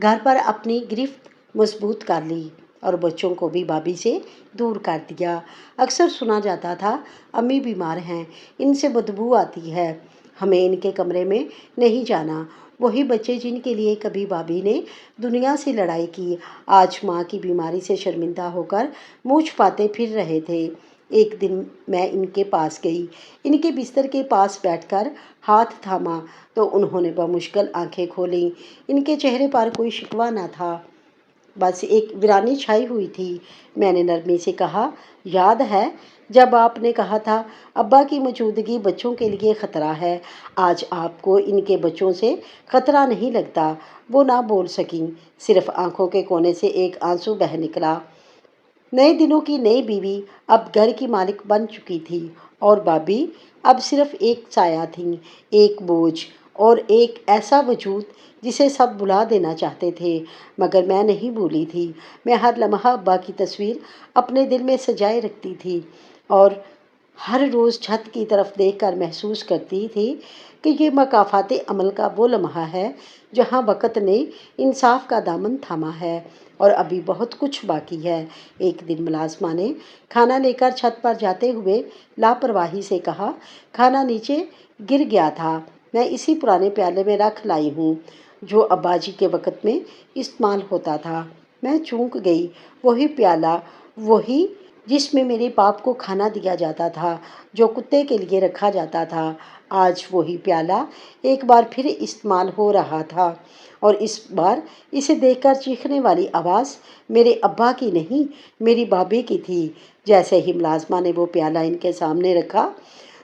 گھر پر اپنی گرفت مضبوط کر لی اور بچوں کو بھی بھابھی سے دور کر دیا۔ اکثر سنا جاتا تھا امی بیمار ہیں، ان سے بدبو آتی ہے، ہمیں ان کے کمرے میں نہیں جانا۔ وہی بچے جن کے لیے کبھی بھابھی نے دنیا سے لڑائی کی آج ماں کی بیماری سے شرمندہ ہو کر منہ چھپاتے پھر رہے تھے۔ ایک دن میں ان کے پاس گئی، ان کے بستر کے پاس بیٹھ کر ہاتھ تھاما تو انہوں نے بمشکل آنکھیں کھولیں۔ ان کے چہرے پر کوئی شکوہ نہ تھا، بس ایک ویرانی چھائی ہوئی تھی۔ میں نے نرمی سے کہا، یاد ہے جب آپ نے کہا تھا ابا کی موجودگی بچوں کے لیے خطرہ ہے؟ آج آپ کو ان کے بچوں سے خطرہ نہیں لگتا؟ وہ نہ بول سکیں، صرف آنکھوں کے کونے سے ایک آنسو بہہ نکلا۔ نئے دنوں کی نئی بیوی اب گھر کی مالک بن چکی تھی اور بھابھی اب صرف ایک سایہ تھیں، ایک بوجھ اور ایک ایسا وجود جسے سب بھلا دینا چاہتے تھے مگر میں نہیں بھولی تھی۔ میں ہر لمحہ ابا کی تصویر اپنے دل میں سجائے رکھتی تھی اور ہر روز چھت کی طرف دیکھ کر محسوس کرتی تھی کہ یہ مکافاتی عمل کا وہ لمحہ ہے جہاں وقت نے انصاف کا دامن تھاما ہے اور ابھی بہت کچھ باقی ہے۔ ایک دن ملازمہ نے کھانا لے کر چھت پر جاتے ہوئے لاپرواہی سے کہا، کھانا نیچے گر گیا تھا۔ میں اسی پرانے پیالے میں رکھ لائی ہوں جو ابا جی کے وقت میں استعمال ہوتا تھا۔ میں چونک گئی۔ وہی پیالہ، وہی جس میں میرے باپ کو کھانا دیا جاتا تھا، جو کتے کے لیے رکھا جاتا تھا، آج وہی پیالہ ایک بار پھر استعمال ہو رہا تھا، اور اس بار اسے دیکھ کر چیخنے والی آواز میرے ابا کی نہیں، میری بابی کی تھی۔ جیسے ہی ملازمہ نے وہ پیالہ ان کے سامنے رکھا،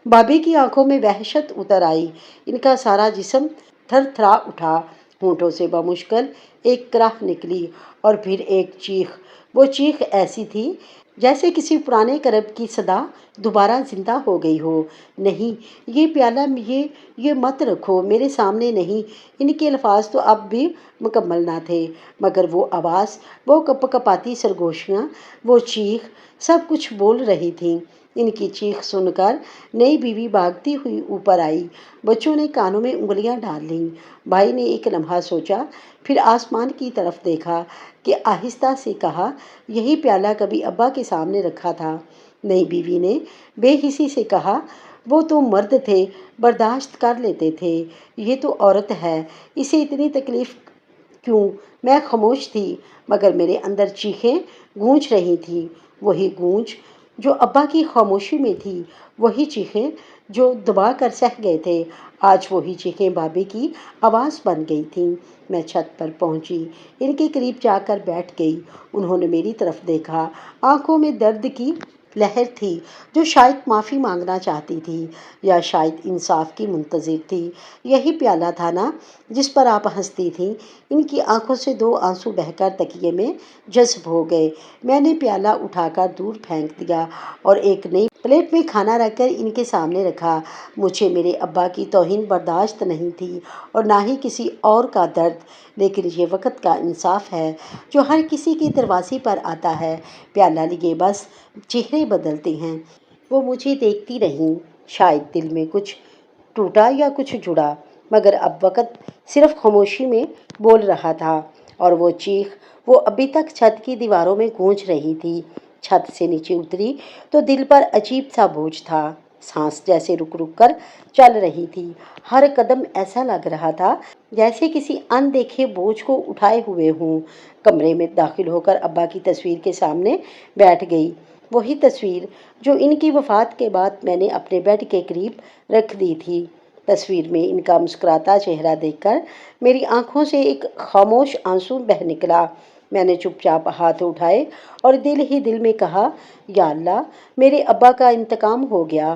بابی کی آنکھوں میں وحشت اتر آئی۔ ان کا سارا جسم تھر تھرا اٹھا، ہونٹوں سے بمشکل ایک کراہ نکلی اور پھر ایک چیخ۔ وہ چیخ ایسی تھی جیسے کسی پرانے کرب کی صدا دوبارہ زندہ ہو گئی ہو۔ نہیں، یہ پیالہ یہ مت رکھو، میرے سامنے نہیں۔ ان کے الفاظ تو اب بھی مکمل نہ تھے، مگر وہ آواز، وہ کپ کپاتی سرگوشیاں، وہ چیخ، سب کچھ بول رہی تھیں۔ ان کی چیخ سن کر نئی بیوی بھاگتی ہوئی اوپر آئی۔ بچوں نے کانوں میں انگلیاں ڈال لیں۔ بھائی نے ایک لمحہ سوچا، پھر آسمان کی طرف دیکھا کہ آہستہ سے کہا، یہی پیالہ کبھی ابا کے سامنے رکھا تھا۔ نئی بیوی نے بے حسی سے کہا، وہ تو مرد تھے، برداشت کر لیتے تھے، یہ تو عورت ہے، اسے اتنی تکلیف کیوں؟ میں خاموش تھی، مگر میرے اندر چیخیں گونج رہی تھیں، وہی گونج جو ابا کی خاموشی میں تھی، وہی چیخیں جو دبا کر سہ گئے تھے، آج وہی چیخیں بابی کی آواز بن گئی تھیں۔ میں چھت پر پہنچی، ان کے قریب جا کر بیٹھ گئی۔ انہوں نے میری طرف دیکھا، آنکھوں میں درد کی لہر تھی، جو شاید معافی مانگنا چاہتی تھی یا شاید انصاف کی منتظر تھی۔ یہی پیالہ تھا نا جس پر آپ ہنستی تھیں؟ ان کی آنکھوں سے دو آنسو بہہ کر تکیے میں جذب ہو گئے۔ میں نے پیالہ اٹھا کر دور پھینک دیا اور ایک نئی پلیٹ میں کھانا رکھ کر ان کے سامنے رکھا۔ مجھے میرے ابا کی توہین برداشت نہیں تھی اور نہ ہی کسی اور کا درد، لیکن یہ وقت کا انصاف ہے جو ہر کسی کے دروازے پر آتا ہے۔ پیالہ لیے بس چہرے بدلتے ہیں۔ وہ مجھے دیکھتی رہیں، شاید دل میں کچھ ٹوٹا یا کچھ جڑا، مگر اب وقت صرف خاموشی میں بول رہا تھا، اور وہ چیخ وہ ابھی تک چھت کی دیواروں میں گونج رہی تھی۔ چھت سے نیچے اتری تو دل پر عجیب سا بوجھ تھا، سانس جیسے رک رک کر چل رہی تھی، ہر قدم ایسا لگ رہا تھا جیسے کسی ان دیکھے بوجھ کو اٹھائے ہوئے ہوں۔ کمرے میں داخل ہو کر ابا کی تصویر کے سامنے بیٹھ گئی، وہی تصویر جو ان کی وفات کے بعد میں نے اپنے بیڈ کے قریب رکھ دی تھی۔ تصویر میں ان کا مسکراتا چہرہ دیکھ کر میری آنکھوں سے ایک خاموش آنسو بہہ نکلا۔ میں نے چپ چاپ ہاتھ اٹھائے اور دل ہی دل میں کہا، یا اللہ، میرے ابا کا انتقام ہو گیا۔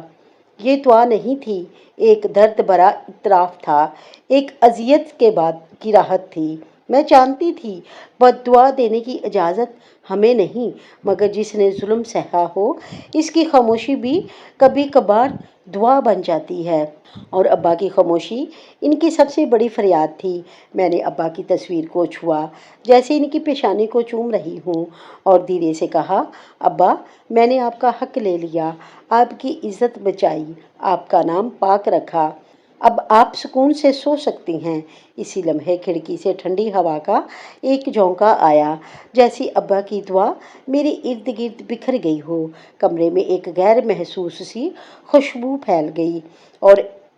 یہ دعا نہیں تھی، ایک درد بھرا اعتراف تھا، ایک اذیت کے بعد کی راحت تھی۔ میں جانتی تھی بد دعا دینے کی اجازت ہمیں نہیں، مگر جس نے ظلم سہا ہو، اس کی خاموشی بھی کبھی کبھار دعا بن جاتی ہے، اور ابا کی خاموشی ان کی سب سے بڑی فریاد تھی۔ میں نے ابا کی تصویر کو چھوا جیسے ان کی پیشانی کو چوم رہی ہوں، اور دھیرے سے کہا، ابا، میں نے آپ کا حق لے لیا، آپ کی عزت بچائی، آپ کا نام پاک رکھا، اب آپ سکون سے سو سکتی ہیں۔ اسی لمحے کھڑکی سے ٹھنڈی ہوا کا ایک جھونکا آیا، جیسی ابا کی دعا میرے ارد گرد بکھر گئی ہو۔ کمرے میں ایک غیر محسوس سی خوشبو پھیل گئی، اور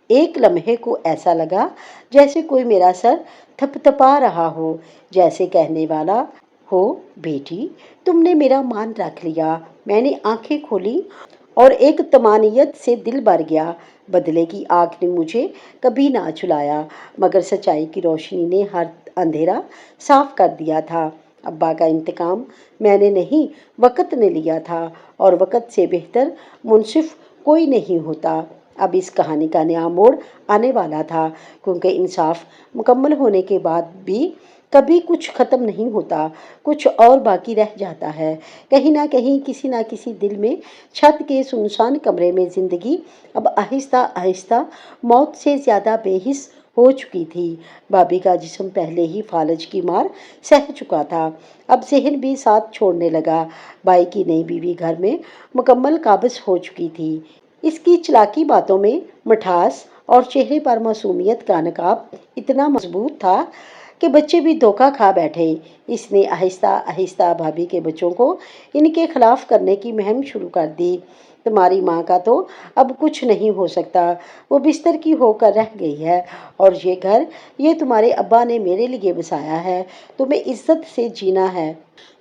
ایک لمحے کو ایسا لگا جیسے کوئی میرا سر تھپ تھپا رہا ہو، جیسے کہنے والا ہو، بیٹی، تم نے میرا مان رکھ لیا۔ میں نے آنکھیں کھولیں اور ایک طمانینت سے دل بھر گیا۔ بدلے کی آگ نے مجھے کبھی نہ جلایا، مگر سچائی کی روشنی نے ہر اندھیرا صاف کر دیا تھا۔ ابا کا انتقام میں نے نہیں، وقت نے لیا تھا، اور وقت سے بہتر منصف کوئی نہیں ہوتا۔ اب اس کہانی کا نیا موڑ آنے والا تھا، کیونکہ انصاف مکمل ہونے کے بعد بھی کبھی کچھ ختم نہیں ہوتا، کچھ اور باقی رہ جاتا ہے۔ کہیں نہ کہیں، کسی نہ کسی دل میں، چھت کے سنسان کمرے میں زندگی اب آہستہ آہستہ موت سے زیادہ بے حس ہو چکی تھی۔ بابی کا جسم پہلے ہی فالج کی مار سہ چکا تھا، اب ذہن بھی ساتھ چھوڑنے لگا۔ بھائی کی نئی بیوی گھر میں مکمل قابض ہو چکی تھی۔ اس کی چلاکی باتوں میں مٹھاس اور چہرے پر معصومیت کا نقاب اتنا مضبوط تھا کہ بچے بھی دھوکہ کھا بیٹھے۔ اس نے آہستہ آہستہ بھابھی کے بچوں کو ان کے خلاف کرنے کی مہم شروع کر دی۔ تمہاری ماں کا تو اب کچھ نہیں ہو سکتا، وہ بستر کی ہو کر رہ گئی ہے، اور یہ گھر، یہ تمہارے ابا نے میرے لیے بسایا ہے، تمہیں عزت سے جینا ہے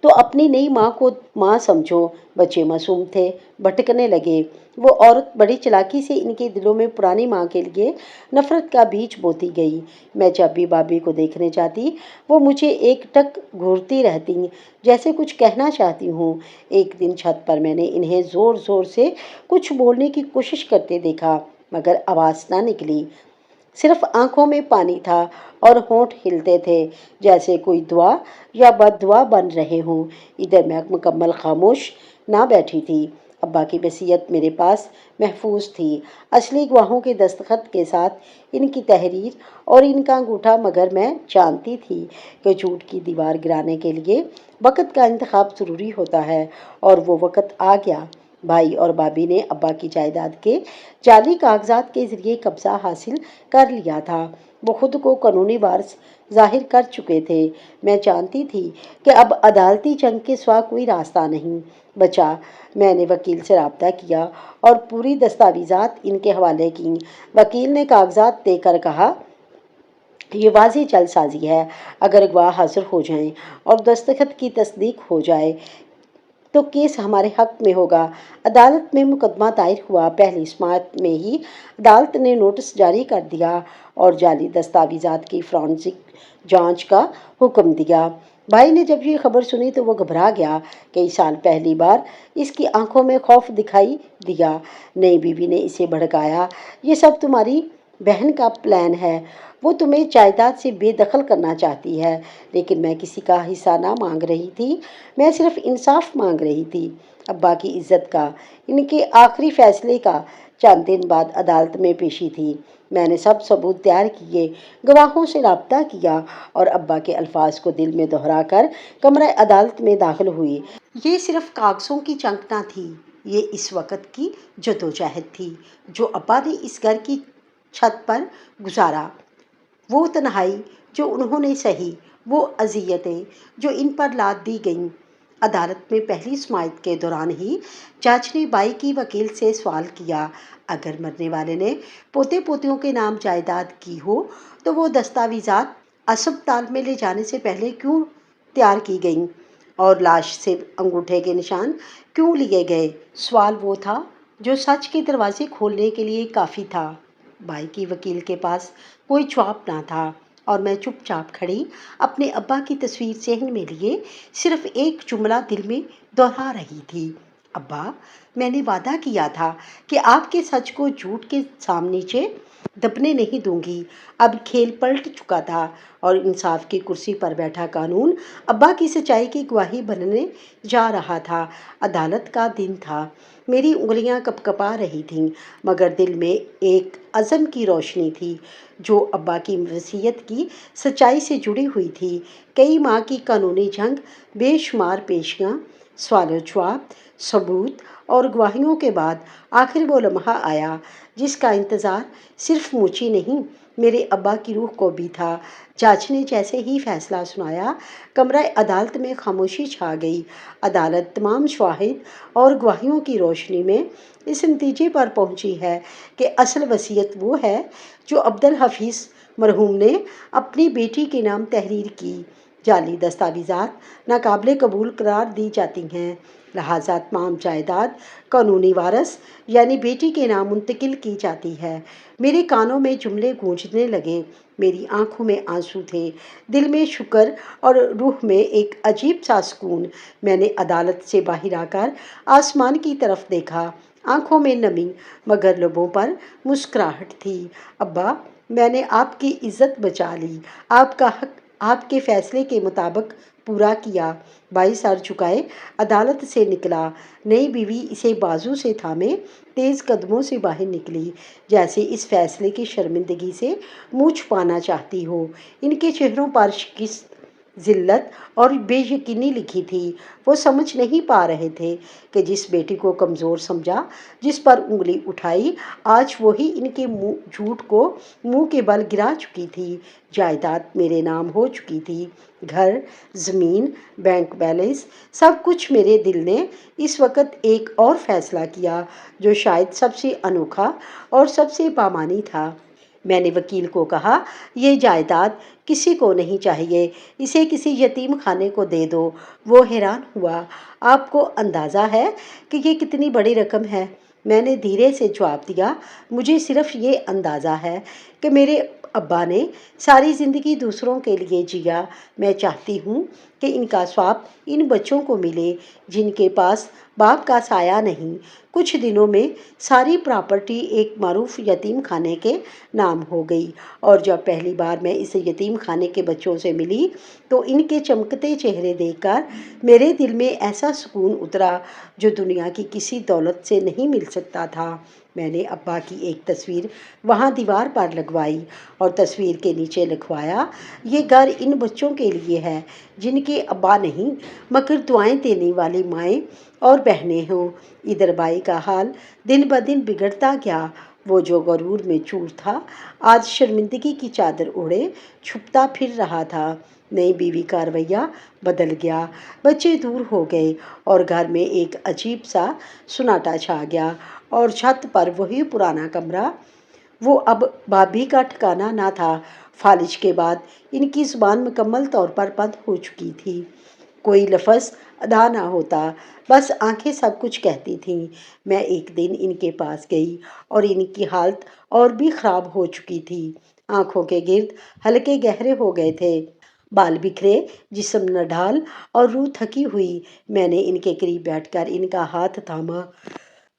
تو اپنی نئی ماں کو ماں سمجھو۔ بچے معصوم تھے، بھٹکنے لگے۔ وہ عورت بڑی چلاکی سے ان کے دلوں میں پرانی ماں کے لیے نفرت کا بیج بوتی گئی۔ میں جب بھی بابی کو دیکھنے جاتی، وہ مجھے ایک ٹک گھورتی رہتی، جیسے کچھ کہنا چاہتی ہوں۔ ایک دن چھت پر میں نے انہیں زور زور سے کچھ بولنے کی کوشش کرتے دیکھا، مگر آواز نہ نکلی، صرف آنکھوں میں پانی تھا اور ہونٹ ہلتے تھے، جیسے کوئی دعا یا بد دعا بن رہے ہوں۔ ادھر میں مکمل خاموش نہ بیٹھی تھی۔ ابا کی وصیت میرے پاس محفوظ تھی، اصلی گواہوں کے دستخط کے ساتھ ان کی تحریر اور ان کا انگوٹھا، مگر میں جانتی تھی کہ جھوٹ کی دیوار گرانے کے لیے وقت کا انتخاب ضروری ہوتا ہے، اور وہ وقت آ گیا۔ بھائی اور بھابھی نے ابا کی جائیداد کے جعلی کاغذات کے ذریعے قبضہ حاصل کر لیا تھا۔ وہ خود کو قانونی وارث ظاہر کر چکے تھے۔ میں جانتی تھی کہ اب عدالتی جنگ کے سوا کوئی راستہ نہیں بچا۔ میں نے وکیل سے رابطہ کیا اور پوری دستاویزات ان کے حوالے کیں۔ وکیل نے کاغذات دے کر کہا، یہ واضح جعل سازی ہے۔ اگر گواہ حاضر ہو جائیں اور دستخط کی تصدیق ہو جائے تو کیس ہمارے حق میں ہوگا۔ عدالت میں مقدمہ دائر ہوا۔ پہلی سماعت میں ہی عدالت نے نوٹس جاری کر دیا اور جعلی دستاویزات کی فورینسک جانچ کا حکم دیا۔ بھائی نے جب یہ خبر سنی تو وہ گھبرا گیا۔ کئی سال پہلی بار اس کی آنکھوں میں خوف دکھائی دیا۔ نئی بیوی نے اسے بھڑکایا، یہ سب تمہاری بہن کا پلان ہے، وہ تمہیں جائیداد سے بے دخل کرنا چاہتی ہے۔ لیکن میں کسی کا حصہ نہ مانگ رہی تھی، میں صرف انصاف مانگ رہی تھی، ابا کی عزت کا، ان کے آخری فیصلے کا۔ چند دن بعد عدالت میں پیشی تھی۔ میں نے سب ثبوت تیار کیے، گواہوں سے رابطہ کیا اور ابا کے الفاظ کو دل میں دہرا کر کمرہ عدالت میں داخل ہوئی۔ یہ صرف کاغذوں کی جنگ نہ تھی، یہ اس وقت کی جدوجہد تھی جو ابا نے اس گھر کی چھت پر گزارا۔ وہ تنہائی جو انہوں نے سہی، وہ اذیتیں جو ان پر لاد دی گئیں۔ عدالت میں پہلی سماعت کے دوران ہی جج نے بائی کی وکیل سے سوال کیا، اگر مرنے والے نے پوتے پوتیوں کے نام جائیداد کی ہو تو وہ دستاویزات اسپتال میں لے جانے سے پہلے کیوں تیار کی گئیں اور لاش سے انگوٹھے کے نشان کیوں لیے گئے؟ سوال وہ تھا جو سچ کے دروازے کھولنے کے لیے کافی تھا۔ بائی کی وکیل کے پاس کوئی جواب نہ تھا اور میں چپ چاپ کھڑی اپنے ابا کی تصویر ذہن میں لیے صرف ایک جملہ دل میں دہرا رہی تھی، ابا، میں نے وعدہ کیا تھا کہ آپ کے سچ کو جھوٹ کے نیچے دبنے نہیں دوں گی۔ اب کھیل پلٹ چکا تھا اور انصاف کی کرسی پر بیٹھا قانون ابا کی سچائی کی گواہی بننے جا رہا تھا۔ عدالت کا دن تھا، میری انگلیاں کپ کپا رہی تھیں، مگر دل میں ایک عزم کی روشنی تھی جو ابا کی وصیت کی سچائی سے جڑی ہوئی تھی۔ کئی ماہ کی قانونی جنگ، بے شمار پیشیاں، سوال و جواب، ثبوت اور گواہیوں کے بعد آخر وہ لمحہ آیا جس کا انتظار صرف مجھے نہیں، میرے ابا کی روح کو بھی تھا۔ جج نے جیسے ہی فیصلہ سنایا، کمرہ عدالت میں خاموشی چھا گئی۔ عدالت تمام شواہد اور گواہیوں کی روشنی میں اس نتیجے پر پہنچی ہے کہ اصل وصیت وہ ہے جو عبدالحفیظ مرحوم نے اپنی بیٹی کے نام تحریر کی۔ جعلی دستاویزات ناقابل قبول قرار دی جاتی ہیں، لہٰذا تمام جائیداد قانونی وارث یعنی بیٹی کے نام منتقل کی جاتی ہے۔ میرے کانوں میں جملے گونجنے لگے، میری آنکھوں میں آنسو تھے، دل میں شکر اور روح میں ایک عجیب سا سکون۔ میں نے عدالت سے باہر آ کر آسمان کی طرف دیکھا، آنکھوں میں نمی مگر لبوں پر مسکراہٹ تھی۔ ابا، میں نے آپ کی عزت بچا لی، آپ کا حق آپ کے فیصلے کے مطابق پورا کیا۔ بھائی سر جھکائے عدالت سے نکلا، نئی بیوی اسے بازو سے تھامے تیز قدموں سے باہر نکلی، جیسے اس فیصلے کی شرمندگی سے منہ چھپانا چاہتی ہو۔ ان کے چہروں پر شکست ذلت اور بے یقینی لکھی تھی۔ وہ سمجھ نہیں پا رہے تھے کہ جس بیٹی کو کمزور سمجھا، جس پر انگلی اٹھائی، آج وہی ان کے جھوٹ کو منہ کے بل گرا چکی تھی۔ جائیداد میرے نام ہو چکی تھی، گھر، زمین، بینک بیلنس، سب کچھ۔ میرے دل نے اس وقت ایک اور فیصلہ کیا جو شاید سب سے انوکھا اور سب سے بامعنی تھا۔ میں نے وکیل کو کہا، یہ جائیداد کسی کو نہیں چاہیے، اسے کسی یتیم خانے کو دے دو۔ وہ حیران ہوا۔ آپ کو اندازہ ہے کہ یہ کتنی بڑی رقم ہے؟ میں نے دھیرے سے جواب دیا، مجھے صرف یہ اندازہ ہے کہ میرے ابا نے ساری زندگی دوسروں کے لیے جیا۔ میں چاہتی ہوں کہ ان کا ثواب ان بچوں کو ملے جن کے پاس باپ کا سایہ نہیں۔ کچھ دنوں میں ساری پراپرٹی ایک معروف یتیم خانے کے نام ہو گئی، اور جب پہلی بار میں اس یتیم خانے کے بچوں سے ملی تو ان کے چمکتے چہرے دیکھ کر میرے دل میں ایسا سکون اترا جو دنیا کی کسی دولت سے نہیں مل سکتا تھا۔ میں نے ابا کی ایک تصویر وہاں دیوار پر لگوائی اور تصویر کے نیچے لکھوایا، یہ گھر ان بچوں کے لیے ہے جن کے ابا نہیں مگر دعائیں دینے والی مائیں اور بہنیں ہوں۔ ادھر بائی کا حال دن بدن بگڑتا گیا۔ وہ جو غرور میں چور تھا، آج شرمندگی کی چادر اوڑھے چھپتا پھر رہا تھا۔ نئی بیوی کا رویہ بدل گیا، بچے دور ہو گئے اور گھر میں ایک عجیب سا سناٹا چھا گیا، اور چھت پر وہی پرانا کمرہ، وہ اب بھابھی کا ٹھکانہ نہ تھا۔ فالج کے بعد ان کی زبان مکمل طور پر بند ہو چکی تھی، کوئی لفظ ادا نہ ہوتا، بس آنکھیں سب کچھ کہتی تھیں۔ میں ایک دن ان کے پاس گئی اور ان کی حالت اور بھی خراب ہو چکی تھی۔ آنکھوں کے گرد حلقے گہرے ہو گئے تھے، بال بکھرے، جسم نڈھال اور روح تھکی ہوئی۔ میں نے ان کے قریب بیٹھ کر ان کا ہاتھ تھاما،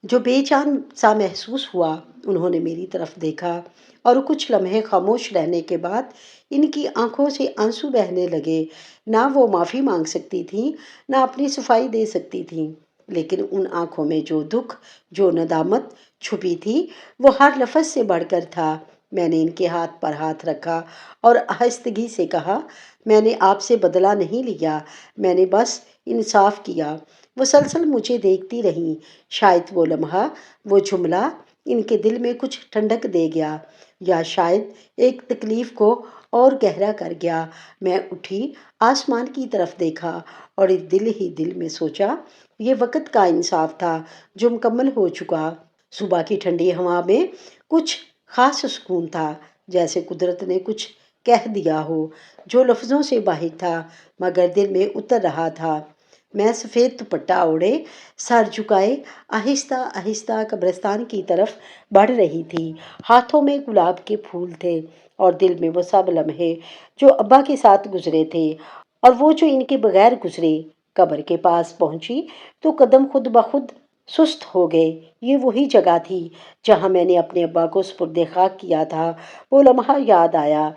جو بے چین سا محسوس ہوا۔ انہوں نے میری طرف دیکھا اور کچھ لمحے خاموش رہنے کے بعد ان کی آنکھوں سے آنسو بہنے لگے۔ نہ وہ معافی مانگ سکتی تھیں، نہ اپنی صفائی دے سکتی تھیں، لیکن ان آنکھوں میں جو دکھ، جو ندامت چھپی تھی، وہ ہر لفظ سے بڑھ کر تھا۔ میں نے ان کے ہاتھ پر ہاتھ رکھا اور آہستگی سے کہا، میں نے آپ سے بدلہ نہیں لیا، میں نے بس انصاف کیا۔ وہ مسلسل مجھے دیکھتی رہیں، شاید وہ لمحہ، وہ جملہ ان کے دل میں کچھ ٹھنڈک دے گیا، یا شاید ایک تکلیف کو اور گہرا کر گیا۔ میں اٹھی، آسمان کی طرف دیکھا اور دل ہی دل میں سوچا، یہ وقت کا انصاف تھا جو مکمل ہو چکا۔ صبح کی ٹھنڈی ہوا میں کچھ خاص سکون تھا، جیسے قدرت نے کچھ کہہ دیا ہو جو لفظوں سے باہر تھا مگر دل میں اتر رہا تھا۔ میں سفید دوپٹہ اوڑھے، سر جھکائے، آہستہ آہستہ قبرستان کی طرف بڑھ رہی تھی۔ ہاتھوں میں گلاب کے پھول تھے اور دل میں وہ سب لمحے جو ابا کے ساتھ گزرے تھے اور وہ جو ان کے بغیر گزرے۔ قبر کے پاس پہنچی تو قدم خود بخود سست ہو گئے۔ یہ وہی جگہ تھی جہاں میں نے اپنے ابا کو سپرد خاک کیا تھا۔ وہ لمحہ یاد آیا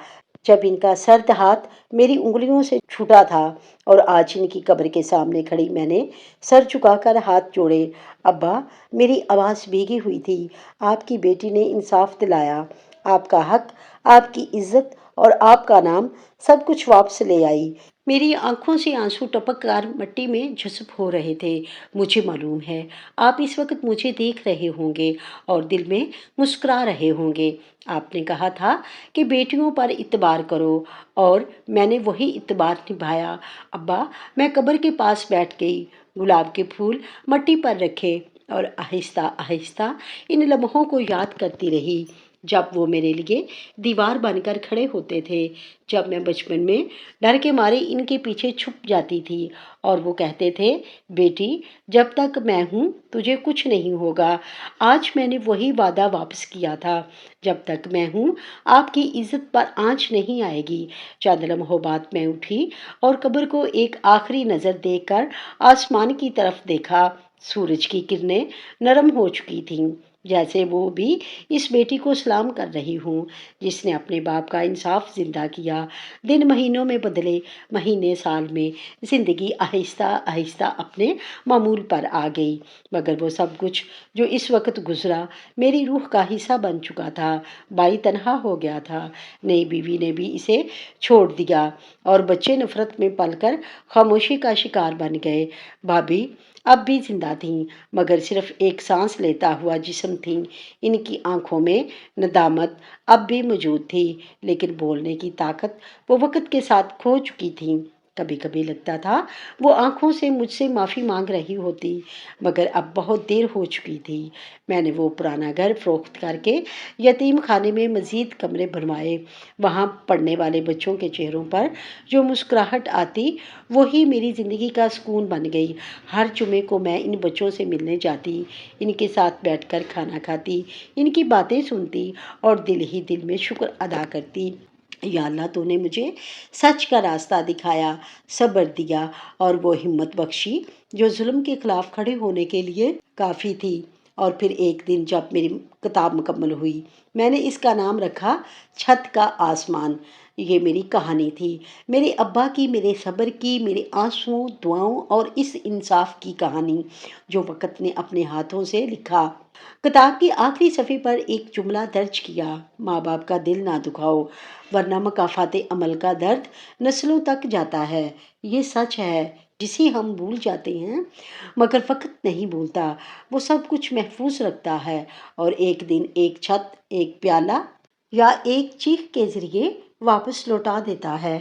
جب ان کا سرد ہاتھ میری انگلیوں سے چھوٹا تھا، اور آج ان کی قبر کے سامنے کھڑی میں نے سر جھکا کر ہاتھ جوڑے۔ ابا، میری آواز بھیگی ہوئی تھی، آپ کی بیٹی نے انصاف دلایا، آپ کا حق، آپ کی عزت اور آپ کا نام، سب کچھ واپس لے آئی۔ میری آنکھوں سے آنسو ٹپک کر مٹی میں جذب ہو رہے تھے۔ مجھے معلوم ہے آپ اس وقت مجھے دیکھ رہے ہوں گے اور دل میں مسکرا رہے ہوں گے۔ آپ نے کہا تھا کہ بیٹیوں پر اعتبار کرو، اور میں نے وہی اعتبار نبھایا۔ ابا، میں قبر کے پاس بیٹھ گئی، گلاب کے پھول مٹی پر رکھے اور آہستہ آہستہ ان لمحوں کو یاد کرتی رہی جب وہ میرے لیے دیوار بن کر کھڑے ہوتے تھے، جب میں بچپن میں ڈر کے مارے ان کے پیچھے چھپ جاتی تھی اور وہ کہتے تھے، بیٹی، جب تک میں ہوں تجھے کچھ نہیں ہوگا۔ آج میں نے وہی وعدہ واپس کیا تھا، جب تک میں ہوں آپ کی عزت پر آنچ نہیں آئے گی۔ چند لمحوں بعد میں اٹھی اور قبر کو ایک آخری نظر دے کر آسمان کی طرف دیکھا۔ سورج کی کرنیں نرم ہو چکی تھیں، جیسے وہ بھی اس بیٹی کو سلام کر رہی ہوں جس نے اپنے باپ کا انصاف زندہ کیا۔ دن مہینوں میں بدلے، مہینے سال میں، زندگی آہستہ آہستہ اپنے معمول پر آ گئی، مگر وہ سب کچھ جو اس وقت گزرا میری روح کا حصہ بن چکا تھا۔ بھائی تنہا ہو گیا تھا، نئی بیوی نے بھی اسے چھوڑ دیا اور بچے نفرت میں پل کر خاموشی کا شکار بن گئے۔ بھابھی اب بھی زندہ تھیں، مگر صرف ایک سانس لیتا ہوا جسم تھیں۔ ان کی آنکھوں میں ندامت اب بھی موجود تھی، لیکن بولنے کی طاقت وہ وقت کے ساتھ کھو چکی تھیں۔ کبھی کبھی لگتا تھا وہ آنکھوں سے مجھ سے معافی مانگ رہی ہوتی، مگر اب بہت دیر ہو چکی تھی۔ میں نے وہ پرانا گھر فروخت کر کے یتیم خانے میں مزید کمرے بنوائے۔ وہاں پڑھنے والے بچوں کے چہروں پر جو مسکراہٹ آتی وہی میری زندگی کا سکون بن گئی۔ ہر جمعے کو میں ان بچوں سے ملنے جاتی، ان کے ساتھ بیٹھ کر کھانا کھاتی، ان کی باتیں سنتی اور دل ہی دل میں شکر ادا کرتی، یا اللہ تو نے مجھے سچ کا راستہ دکھایا، صبر دیا اور وہ ہمت بخشی جو ظلم کے خلاف کھڑے ہونے کے لیے کافی تھی۔ اور پھر ایک دن جب میری کتاب مکمل ہوئی، میں نے اس کا نام رکھا چھت کا آسمان۔ یہ میری کہانی تھی، میرے ابا کی، میرے صبر کی، میرے آنسوؤں، دعاؤں اور اس انصاف کی کہانی جو وقت نے اپنے ہاتھوں سے لکھا۔ کتاب کی آخری صفحے پر ایک جملہ درج کیا: ماں باپ کا دل نہ دکھاؤ، ورنہ مکافات عمل کا درد نسلوں تک جاتا ہے۔ یہ سچ ہے جسے ہم بھول جاتے ہیں، مگر وقت نہیں بھولتا، وہ سب کچھ محفوظ رکھتا ہے اور ایک دن ایک چھت، ایک پیالہ یا ایک چیخ کے ذریعے واپس لوٹا دیتا ہے۔